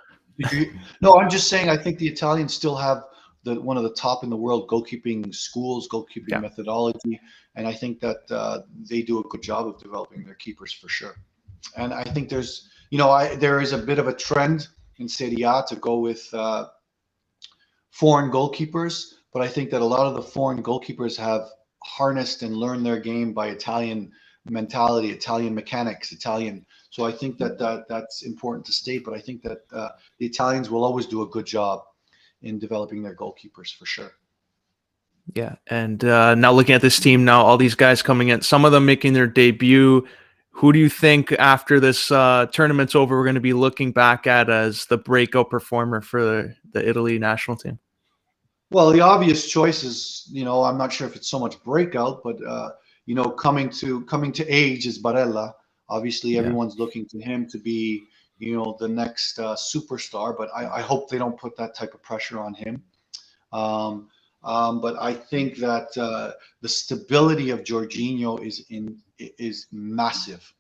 No, I'm just saying I think the Italians still have one of the top in the world goalkeeping schools, goalkeeping methodology, and I think that they do a good job of developing their keepers for sure. And I think there's, there is a bit of a trend in Serie A to go with foreign goalkeepers, but I think that a lot of the foreign goalkeepers have harnessed and learned their game by Italian mentality, Italian mechanics, So I think that's important to state, but I think that the Italians will always do a good job in developing their goalkeepers for sure. Yeah, and now looking at this team now, all these guys coming in, some of them making their debut. Who do you think after this tournament's over, we're going to be looking back at as the breakout performer for the Italy national team? Well, the obvious choice is, I'm not sure if it's so much breakout, but coming to age is Barella. Obviously, everyone's looking to him to be, the next superstar. But I hope they don't put that type of pressure on him. But I think that the stability of Jorginho is massive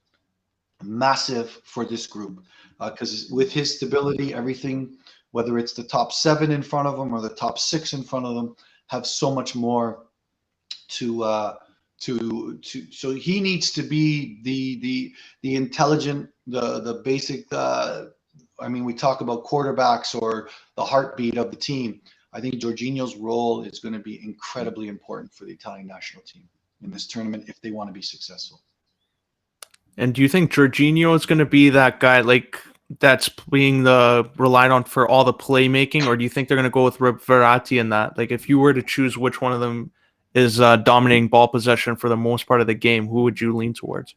for this group, because with his stability, everything, whether it's the top 7 in front of them or the top 6 in front of them, have so much more to so he needs to be the intelligent, the basic. We talk about quarterbacks or the heartbeat of the team. I think Jorginho's role is going to be incredibly important for the Italian national team in this tournament if they want to be successful. And do you think Jorginho is going to be that guy that's being relied on for all the playmaking, or do you think they're going to go with Verratti in that? Like, if you were to choose which one of them is dominating ball possession for the most part of the game, who would you lean towards?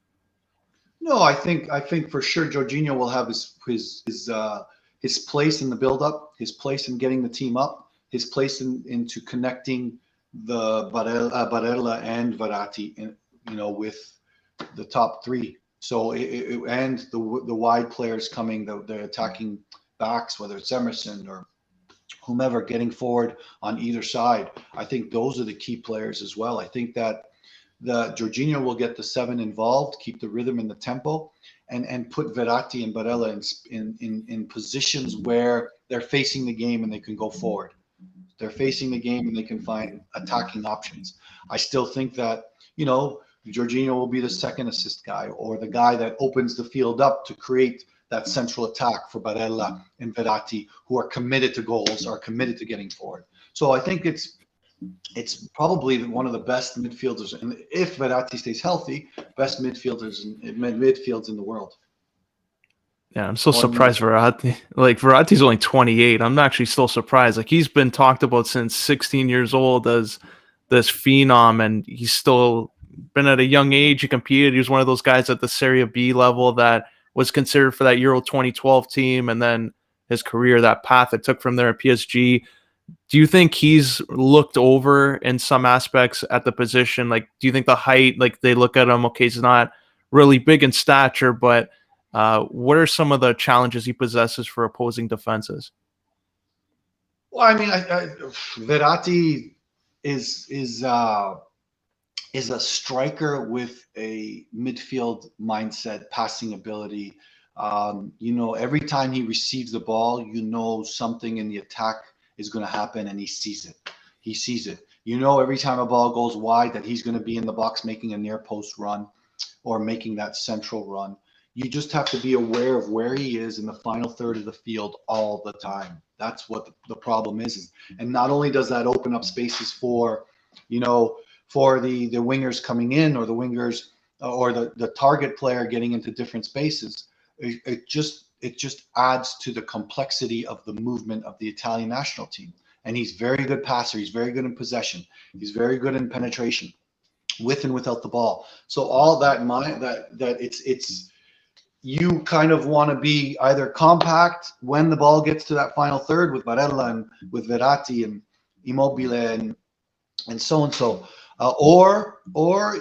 No, I think for sure Jorginho will have his place in the build-up, his place in getting the team up, his place into connecting the Barella and Verratti, with the top three. So and the wide players coming, the attacking backs, whether it's Emerson or whomever getting forward on either side. I think those are the key players as well. I think that the Jorginho will get the seven involved, keep the rhythm and the tempo, and put Verratti and Barella in positions where they're facing the game and they can go forward. They're facing the game and they can find attacking options. I still think that, Jorginho will be the second assist guy or the guy that opens the field up to create that central attack for Barella and Verratti, who are committed to goals, are committed to getting forward. So I think it's probably one of the best midfielders, and if Verratti stays healthy, best midfielders in midfields in the world. Yeah, I'm still surprised Verratti. Like, Verratti's only 28. I'm actually still surprised. Like, he's been talked about since 16 years old as this phenom, and he's still been at a young age. He competed. He was one of those guys at the Serie B level that was considered for that Euro 2012 team, and then his career, that path it took from there at PSG. Do you think he's looked over in some aspects at the position? Like, do you think the height, like they look at him, okay, he's not really big in stature, but what are some of the challenges he possesses for opposing defenses? Well, I mean, Verratti is a striker with a midfield mindset, passing ability. Every time he receives the ball, something in the attack is going to happen, and he sees it. He sees it. Every time a ball goes wide, that he's going to be in the box making a near post run or making that central run. You just have to be aware of where he is in the final third of the field all the time. That's what the problem is. And not only does that open up spaces for the wingers coming in, or the wingers or the target player getting into different spaces, it just adds to the complexity of the movement of the Italian national team. And he's very good passer. He's very good in possession. He's very good in penetration, with and without the ball. So all that in mind, that it's you kind of want to be either compact when the ball gets to that final third with Barella and with Verratti and Immobile and so, or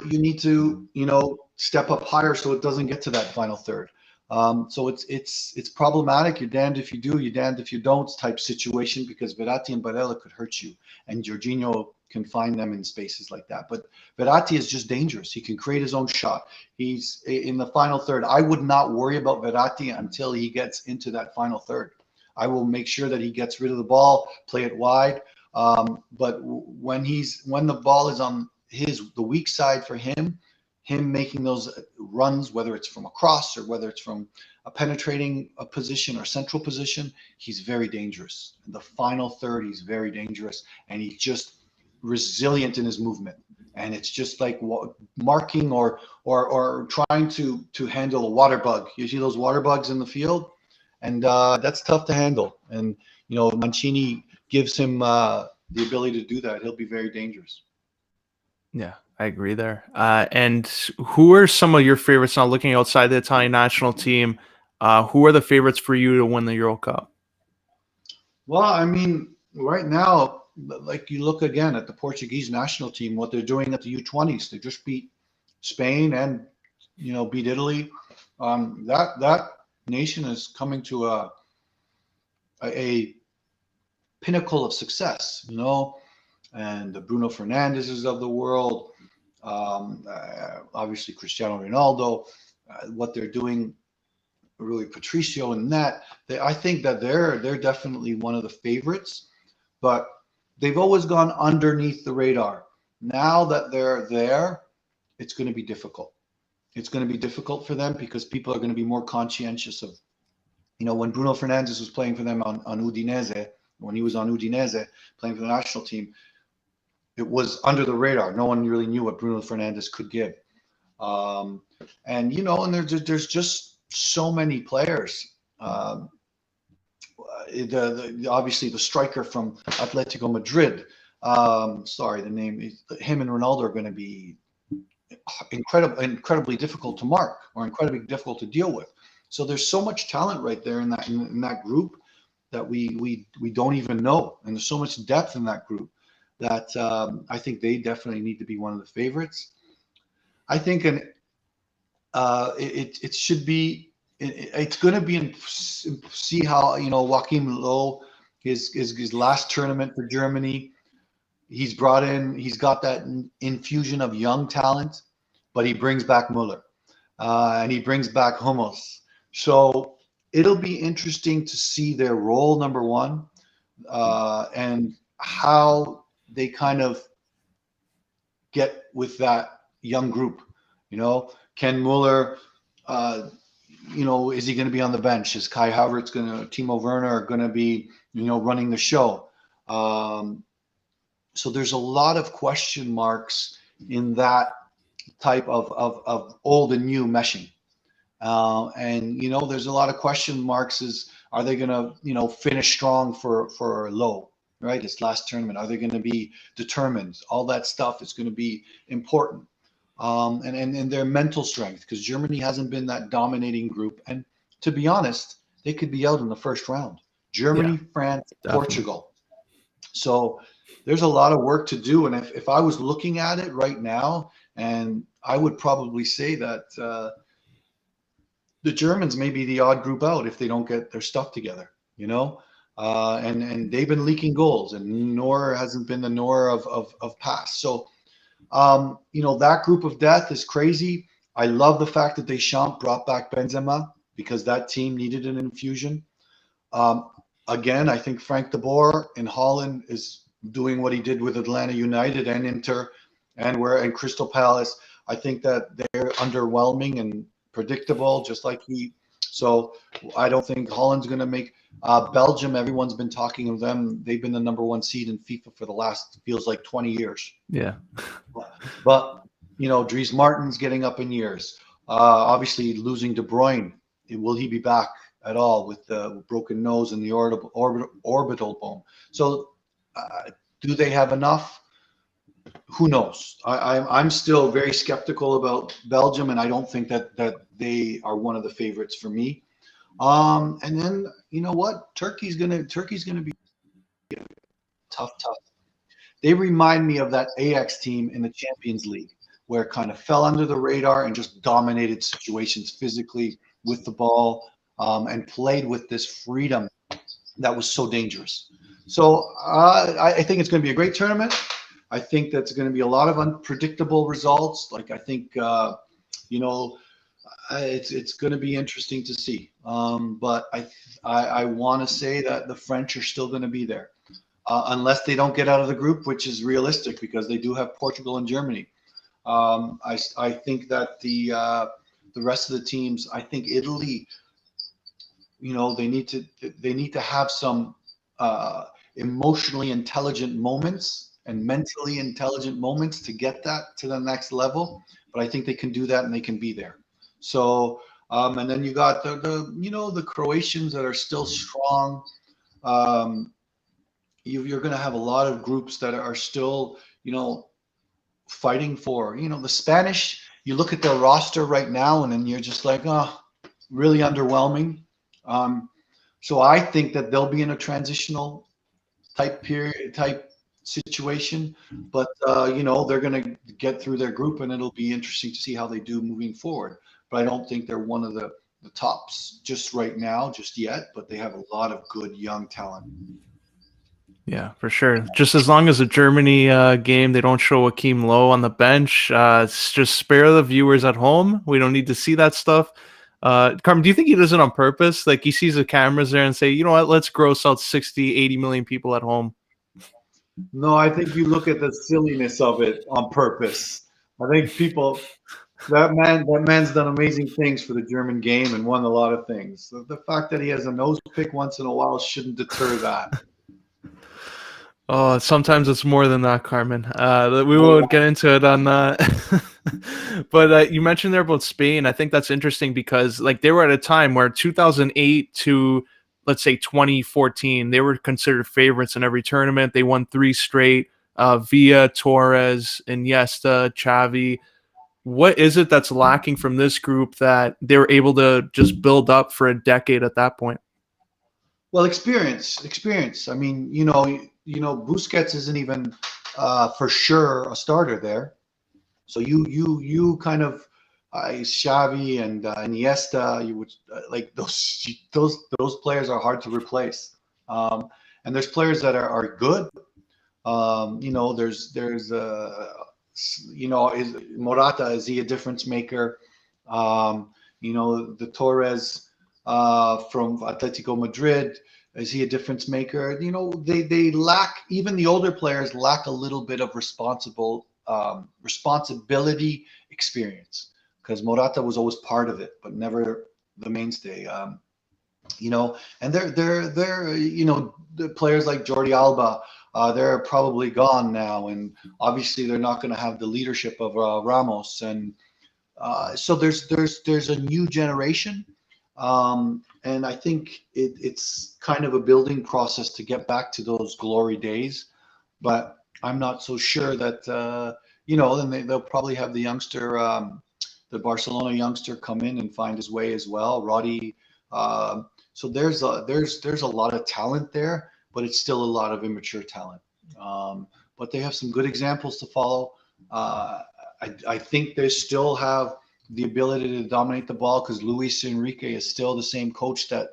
you need to step up higher so it doesn't get to that final third. So it's problematic. You're damned if you do, you're damned if you don't type situation, because Verratti and Barella could hurt you, and Jorginho can find them in spaces like that. But Verratti is just dangerous. He can create his own shot. He's in the final third. I would not worry about Verratti until he gets into that final third. I will make sure that he gets rid of the ball, play it wide. But when the ball is on the weak side for him making those runs, whether it's from a cross or whether it's from a penetrating a position or central position, he's very dangerous. In the final third, he's very dangerous, and he's just resilient in his movement. And it's just like marking or trying to handle a water bug. You see those water bugs in the field, and that's tough to handle. And Mancini gives him the ability to do that. He'll be very dangerous. Yeah, I agree there. And who are some of your favorites now, looking outside the Italian national team? Who are the favorites for you to win the Euro Cup? Well, I mean, right now, like, you look again at the Portuguese national team, what they're doing at the U20s. They just beat Spain and beat Italy. That nation is coming to a pinnacle of success, and the Bruno Fernandezes of the world, obviously Cristiano Ronaldo, what they're doing, really Patricio and that. I think that they're definitely one of the favorites, but they've always gone underneath the radar. Now that they're there, it's going to be difficult. It's going to be difficult for them because people are going to be more conscientious of, when Bruno Fernandes was playing for them on Udinese, when he was on Udinese playing for the national team, it was under the radar. No one really knew what Bruno Fernandes could give. And there's just so many players. Obviously the striker from Atletico Madrid. Sorry, the name. Him and Ronaldo are going to be incredibly difficult to mark or incredibly difficult to deal with. So there's so much talent right there in that group that we don't even know, and there's so much depth in that group that I think they definitely need to be one of the favorites. I think it should be it's going to be see how Joachim Low his last tournament for Germany. He's got that infusion of young talent, but he brings back Muller, and he brings back Hummels. So it'll be interesting to see their role, number one, and how they kind of get with that young group. Ken Muller, is he going to be on the bench? Is Kai Havertz Timo Werner are going to be, running the show? So there's a lot of question marks in that type of old and new meshing. And there's a lot of question marks. Are they going to finish strong for Low, right? This last tournament, are they going to be determined? All that stuff is going to be important. And their mental strength, because Germany hasn't been that dominating group. And to be honest, they could be out in the first round. Germany, France, definitely. Portugal. So there's a lot of work to do. And if I was looking at it right now, and I would probably say that the Germans may be the odd group out if they don't get their stuff together, and they've been leaking goals, and Neuer hasn't been the Neuer of past. So, that group of death is crazy. I love the fact that Deschamps brought back Benzema because that team needed an infusion. Again, I think Frank de Boer in Holland is doing what he did with Atlanta United and Inter and Crystal Palace. I think that they're underwhelming and predictable, just like so I don't think Holland's going to make Belgium. Everyone's been talking of them. They've been the number one seed in FIFA for the last, feels like 20 years. Yeah. But, Dries Martin's getting up in years. Obviously losing De Bruyne. Will he be back at all with the broken nose and the orbital bone? So do they have enough? Who knows? I'm still very skeptical about Belgium, and I don't think that they are one of the favorites for me. And then what? Turkey's gonna be tough. They remind me of that Ajax team in the Champions League, where it kind of fell under the radar and just dominated situations physically with the ball, and played with this freedom that was so dangerous. So I think it's going to be a great tournament. I think that's going to be a lot of unpredictable results. Like I think, it's going to be interesting to see. But I want to say that the French are still going to be there, unless they don't get out of the group, which is realistic because they do have Portugal and Germany. I think that the rest of the teams, I think Italy, they need to have some emotionally intelligent moments and mentally intelligent moments to get that to the next level. But I think they can do that and they can be there. So, and then you got the Croatians that are still strong. You're going to have a lot of groups that are still, fighting for, the Spanish. You look at their roster right now and then you're just like, oh, really underwhelming. So I think that they'll be in a transitional type situation, but they're going to get through their group, and it'll be interesting to see how they do moving forward. But I don't think they're one of the tops just right now, just yet. But they have a lot of good young talent. Yeah, for sure. Just as long as the Germany game, they don't show Joachim Low on the bench, just spare the viewers at home. We don't need to see that stuff. Carmen, do you think he does it on purpose? Like he sees the cameras there and say, you know what, let's gross out 60, 80 million people at home. No, I think you look at the silliness of it on purpose. I think that man's done amazing things for the German game and won a lot of things. So the fact that he has a nose pick once in a while shouldn't deter that. Oh, sometimes it's more than that, Carmen. We won't get into it on that. But you mentioned there about Spain. I think that's interesting because like they were at a time where 2008 to let's say 2014, they were considered favorites in every tournament. They won 3 straight. Villa, Torres, Iniesta, Xavi. what is it that's lacking from this group that they were able to just build up for a decade at that point? Well, experience. I mean, Busquets isn't even for sure a starter there. So you kind of Xavi and Iniesta, you would like those players are hard to replace. And there's players that are good. Is Morata, is he a difference maker? The Torres from Atletico Madrid, is he a difference maker? They lack, even the older players lack a little bit of responsibility experience, because Morata was always part of it, but never the mainstay. And they're the players like Jordi Alba, they're probably gone now, and obviously they're not going to have the leadership of Ramos, and so there's a new generation, and I think it's kind of a building process to get back to those glory days, but I'm not so sure that then they'll probably have the youngster, the Barcelona youngster, come in and find his way as well, Roddy. So there's a lot of talent there, but it's still a lot of immature talent. But they have some good examples to follow. I think they still have the ability to dominate the ball, because Luis Enrique is still the same coach that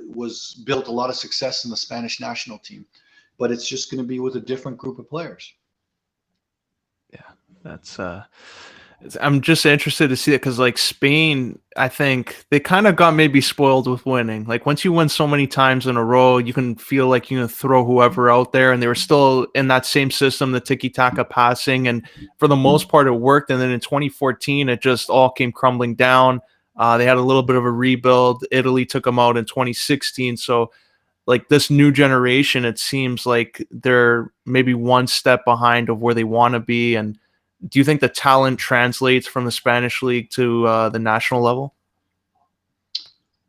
was built a lot of success in the Spanish national team. But it's just going to be with a different group of players. Yeah, that's I'm just interested to see it, because like Spain, I think they kind of got maybe spoiled with winning. Like once you win so many times in a row, you can feel like you can throw whoever out there, and they were still in that same system, the tiki-taka passing, and for the most part it worked. And then in 2014, it just all came crumbling down. They had a little bit of a rebuild. Italy took them out in 2016. So like this new generation, it seems like they're maybe one step behind of where they want to be. And do you think the talent translates from the Spanish league to the national level?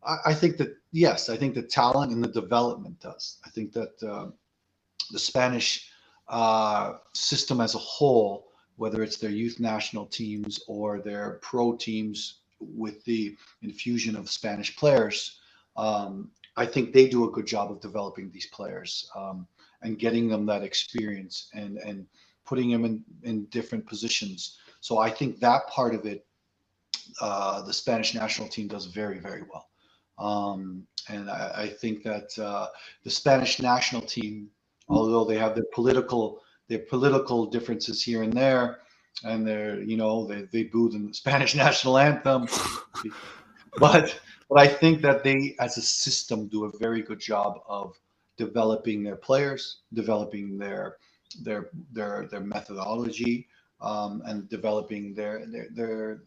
I think that, yes, I think the talent and the development does. I think that the Spanish system as a whole, whether it's their youth national teams or their pro teams with the infusion of Spanish players, I think they do a good job of developing these players and getting them that experience and putting them in different positions. So I think that part of it, the Spanish national team does very, very well. And I think that the Spanish national team, although they have their political differences here and there, and they boo the Spanish national anthem, but I think that they, as a system, do a very good job of developing their players, developing their methodology, and developing their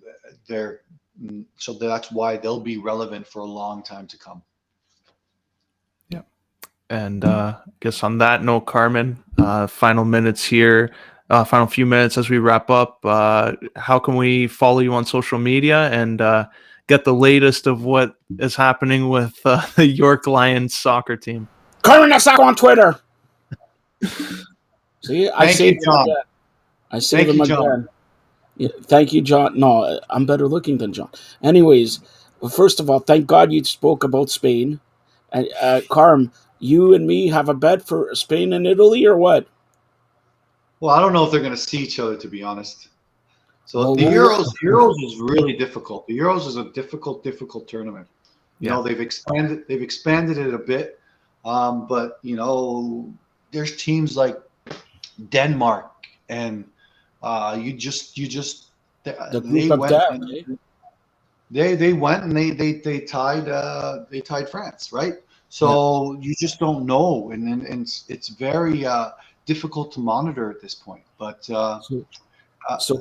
so that's why they'll be relevant for a long time to come. Yeah. And I guess on that note, Carmen, final minutes here, final few minutes as we wrap up. How can we follow you on social media and get the latest of what is happening with the York Lions soccer team? Carmen Nassau on Twitter. See, I saved him again. I saved him again. Yeah, thank you, John. No, I'm better looking than John. Anyways, first of all, thank God you spoke about Spain. And Carm, you and me have a bet for Spain and Italy, or what? Well, I don't know if they're going to see each other, to be honest. So the Euros is really difficult. The Euros is a difficult tournament. You know, they've expanded it a bit, but there's teams like Denmark and they went and they tied France, right? So you just don't know, and it's very difficult to monitor at this point. But so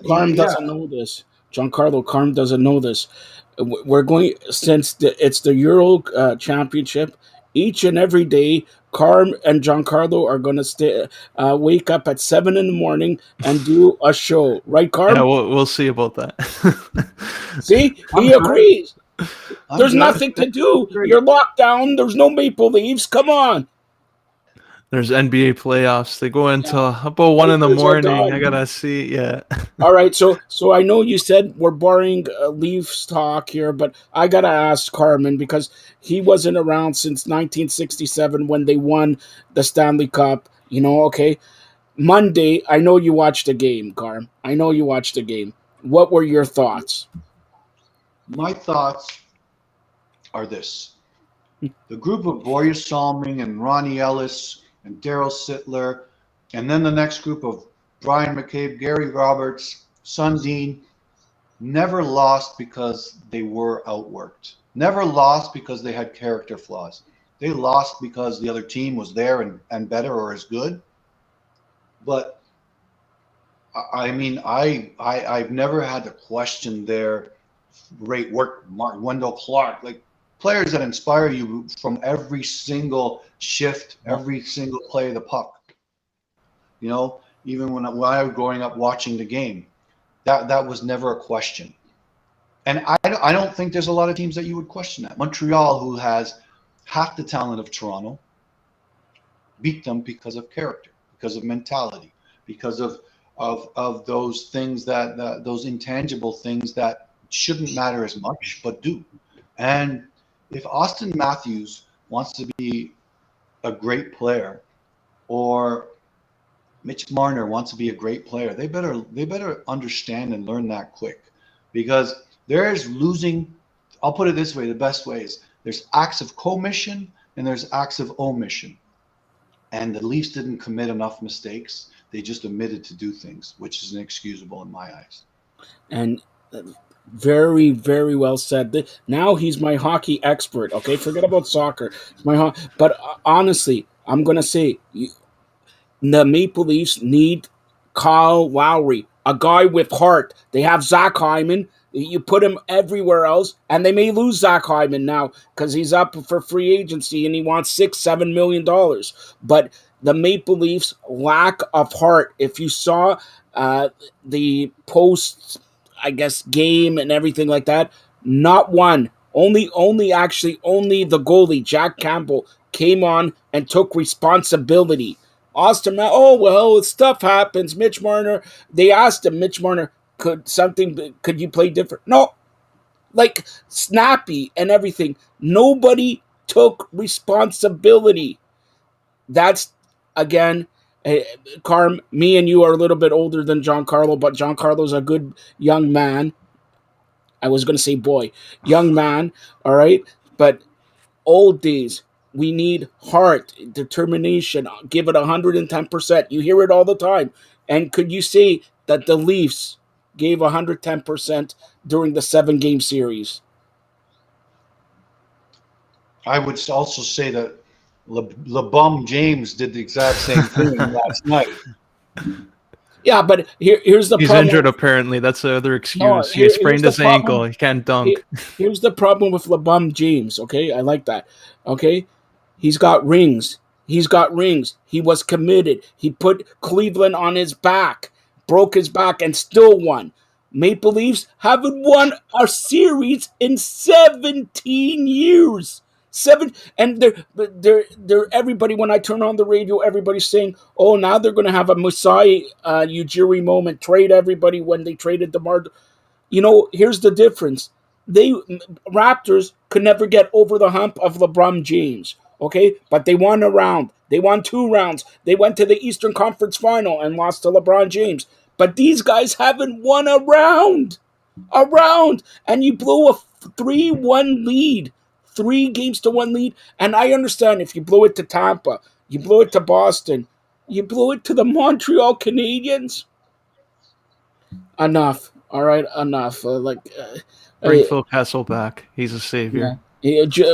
Carm doesn't know this. Giancarlo, Carm doesn't know this. We're going, since it's the Euro Championship, each and every day, Carm and Giancarlo are going to wake up at 7 a.m. and do a show. Right, Carm? Yeah, we'll see about that. See? He agrees. There's nothing to do. You're locked down. There's no Maple Leafs. Come on. There's NBA playoffs. They go into about 1 in the Lakers are morning. I done. gotta see. Yeah. All right, so I know you said we're barring Leafs talk here, but I gotta ask Carmen because he wasn't around since 1967 when they won the Stanley Cup. Okay. Monday, I know you watched the game, Carm. I know you watched the game. What were your thoughts? My thoughts are this. The group of Boyer Salming and Ronnie Ellis and Daryl Sittler, and then the next group of Brian McCabe, Gary Roberts, Sundin, never lost because they were outworked. Never lost because they had character flaws. They lost because the other team was there and better or as good. But I mean, I've never had to question their great work. Mark Wendell Clark, like players that inspire you from every single shift, every single play of the puck. Even when I was growing up watching the game, that was never a question. And I don't think there's a lot of teams that you would question that. Montreal, who has half the talent of Toronto, beat them because of character, because of mentality, because of those things that those intangible things that shouldn't matter as much but do. And if Austin Matthews wants to be a great player, or Mitch Marner wants to be a great player, they better understand and learn that quick, because there's losing. I'll put it this way: the best way is there's acts of commission and there's acts of omission. And the Leafs didn't commit enough mistakes. They just omitted to do things, which is inexcusable in my eyes. And very, very well said. Now he's my hockey expert. Okay, forget about soccer. But honestly, I'm gonna say the Maple Leafs need Kyle Lowry, a guy with heart. They have Zach Hyman. You put him everywhere else, and they may lose Zach Hyman now because he's up for free agency and he wants $6-7 million. But the Maple Leafs lack of heart. If you saw the post, I guess, game and everything like that, not one. Only the goalie Jack Campbell came on and took responsibility. Austin, oh well, stuff happens. Mitch Marner. They asked him, Mitch Marner, could you play different? No, like snappy and everything. Nobody took responsibility. That's again, Carm. Me and you are a little bit older than Giancarlo, but Giancarlo's a good young man. I was gonna say boy, young man. All right, but old days. We need heart, determination. Give it 110%. You hear it all the time. And could you say that the Leafs gave 110% during the 7-game series? I would also say that LeBum James did the exact same thing last night. Yeah, but here's the He's problem. injured apparently. That's the other No, excuse. He sprained his ankle. He can't dunk. Here's the problem with LeBum James. Okay, I like that. Okay, he's got rings. He's got rings. He was committed. He put Cleveland on his back, broke his back, and still won. Maple Leafs haven't won a series in 17 years. And they're everybody. When I turn on the radio, everybody's saying, "Oh, now they're going to have a Masai Ujiri moment. Trade everybody when they traded DeMar." Here's the difference. They Raptors could never get over the hump of LeBron James. Okay, but they won a round. They won 2 rounds. They went to the Eastern Conference Final and lost to LeBron James. But these guys haven't won a round. And you blew a 3-1 lead. 3 games to 1 lead. And I understand if you blew it to Tampa, you blew it to Boston, you blew it to the Montreal Canadiens. Enough. All right, enough. Bring Phil Kessel back. He's a savior.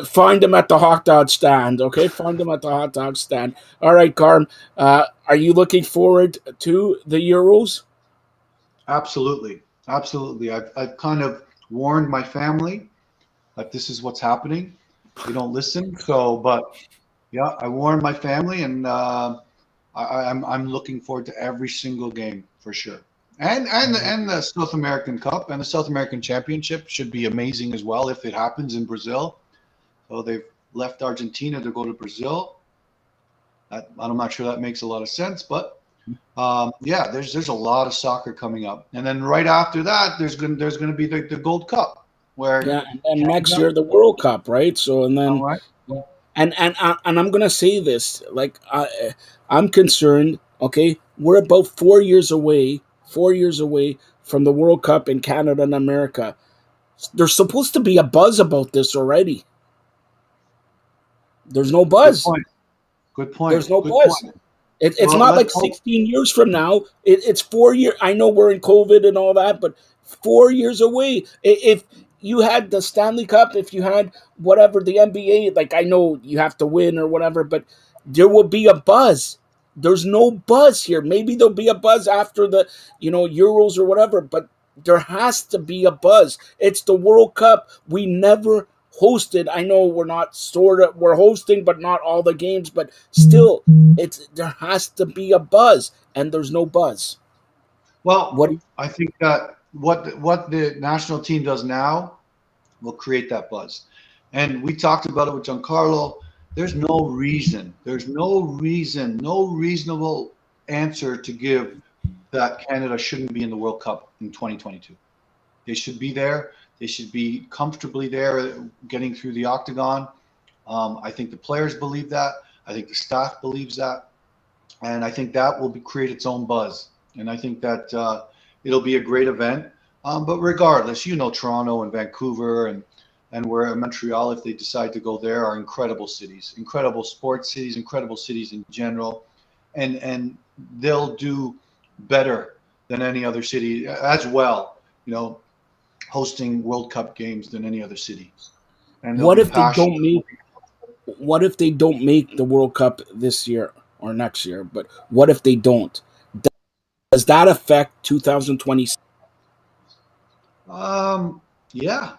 Find him at the hot dog stand, okay? Find him at the hot dog stand. All right, Carm. Are you looking forward to the Euros? Absolutely. I've kind of warned my family that this is what's happening. They don't listen. But yeah, I warned my family, and I'm looking forward to every single game for sure. And the South American Cup and the South American Championship should be amazing as well if it happens in Brazil. So they've left Argentina to go to Brazil. I'm not sure that makes a lot of sense, but yeah, there's a lot of soccer coming up, and then right after that, there's gonna be the Gold Cup where Yeah, and then next Canada. year the World Cup, right? So and All then right. and I'm gonna say this, like I'm concerned. Okay, we're about 4 years away, 4 years away from the World Cup in Canada and America. There's supposed to be a buzz about this already. There's no Good buzz. point. Good point. There's no Good buzz. point. It's Well, not let's like hope. 16 years from now. It's 4 years. I know we're in COVID and all that, but 4 years away. If you had the Stanley Cup, if you had whatever the NBA, like I know you have to win or whatever, but there will be a buzz. There's no buzz here. Maybe there'll be a buzz after the Euros or whatever, but there has to be a buzz. It's the World Cup. We never hosted. I know we're hosting, but not all the games. But still, there has to be a buzz, and there's no buzz. What? Well, I think that what the national team does now will create that buzz, and we talked about it with Giancarlo. There's no reasonable answer to give that Canada shouldn't be in the World Cup in 2022. They should be there. They should be comfortably there, getting through the octagon. I think the players believe that. I think the staff believes that, and I think that will create its own buzz. And I think that it'll be a great event. But regardless, Toronto and Vancouver and where Montreal, if they decide to go there, are incredible cities, incredible sports cities, incredible cities in general, and they'll do better than any other city as well. Hosting World Cup games than any other city, and they'll What be if they passionate. don't make? What if they don't make the World Cup this year or next year? But what if they don't? Does that affect 2020? Yeah,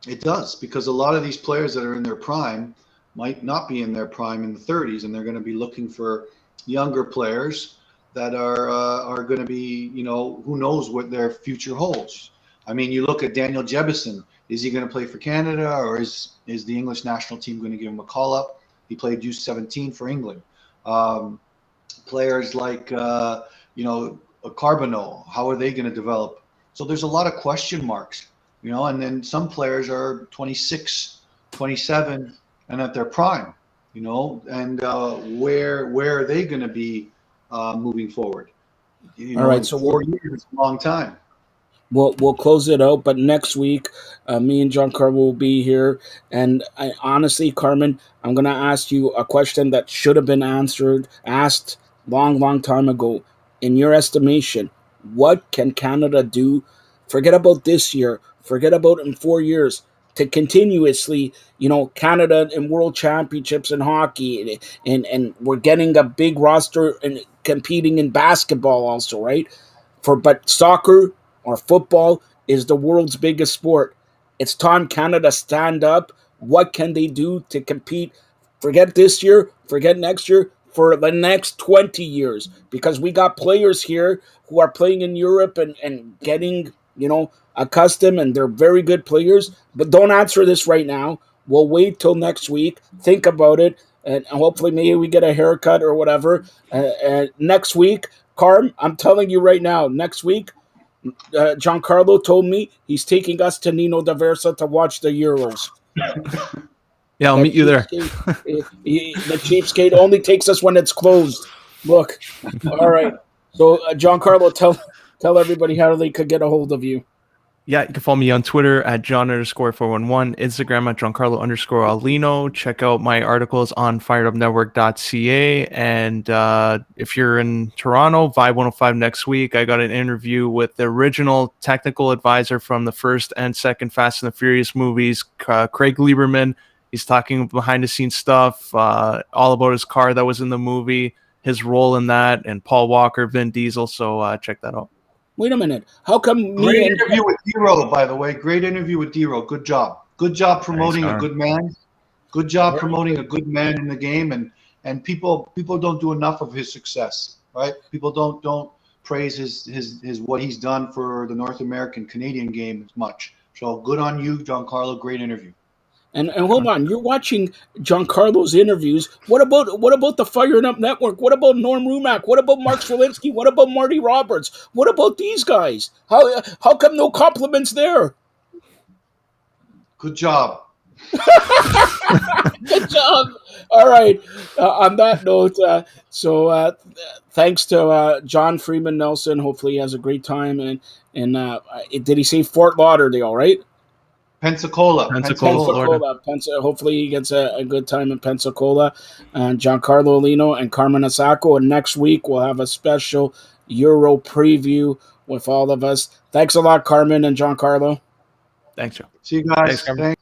it does, because a lot of these players that are in their prime might not be in their prime in the 30s, and they're going to be looking for younger players that are going to be, who knows what their future holds. I mean, you look at Daniel Jebison. Is he going to play for Canada, or is the English national team going to give him a call up? He played U17 for England. Um, Players like Carbonneau, how are they going to develop? So there's a lot of question marks, and then some players are 26, 27, and at their prime, and where are they going to be moving forward? All right, In so 4 years is a long time. we'll close it out. But next week, me and John Carver will be here. And honestly, Carmen, I'm gonna ask you a question that should have been asked long time ago. In your estimation, what can Canada do? Forget about this year. Forget about in 4 years to continuously, Canada in World Championships in hockey, and we're getting a big roster and competing in basketball also, right? But soccer or football is the world's biggest sport. It's time Canada stand up. What can they do to compete? Forget this year, forget next year, for the next 20 years, because we got players here who are playing in Europe and getting, accustomed, and they're very good players. But don't answer this right now. We'll wait till next week. Think about it, and hopefully maybe we get a haircut or whatever. Next week, Carm, I'm telling you right now, next week, Giancarlo told me he's taking us to Nino D'Aversa to watch the Euros. Yeah, I'll That meet you there. the cheapskate only takes us when it's closed. Look, all right. So, Giancarlo, tell everybody how they could get a hold of you. Yeah, you can follow me on Twitter at John_411, Instagram at Giancarlo_Alino. Check out my articles on firedupnetwork.ca. And if you're in Toronto, Vibe 105 next week. I got an interview with the original technical advisor from the first and second Fast and the Furious movies, Craig Lieberman. He's talking behind the scenes stuff, all about his car that was in the movie, his role in that, and Paul Walker, Vin Diesel. So check that out. Wait a minute. How come Great me and interview with D-Row, by the way. Great interview with D-Row. Good job. Good job promoting a good man. Good job promoting a good man in the game, and people don't do enough of his success, right? People don't praise his what he's done for the North American Canadian game as much. So good on you, Giancarlo. Great interview. And hold on, you're watching Giancarlo's interviews. What about the FiredUp Network? What about Norm Rumack? What about Mark Swilinski? What about Marty Roberts? What about these guys? How come no compliments there? Good job. Good job. All right. On that note, thanks to John Freeman Nelson. Hopefully, he has a great time. And did he say Fort Lauderdale? Right. Pensacola. Florida. Hopefully he gets a good time in Pensacola. And Giancarlo Lino and Carmen Asako. And next week we'll have a special Euro preview with all of us. Thanks a lot, Carmen and Giancarlo. Thanks, Joe. See you guys. Thanks, Carmen. Thanks.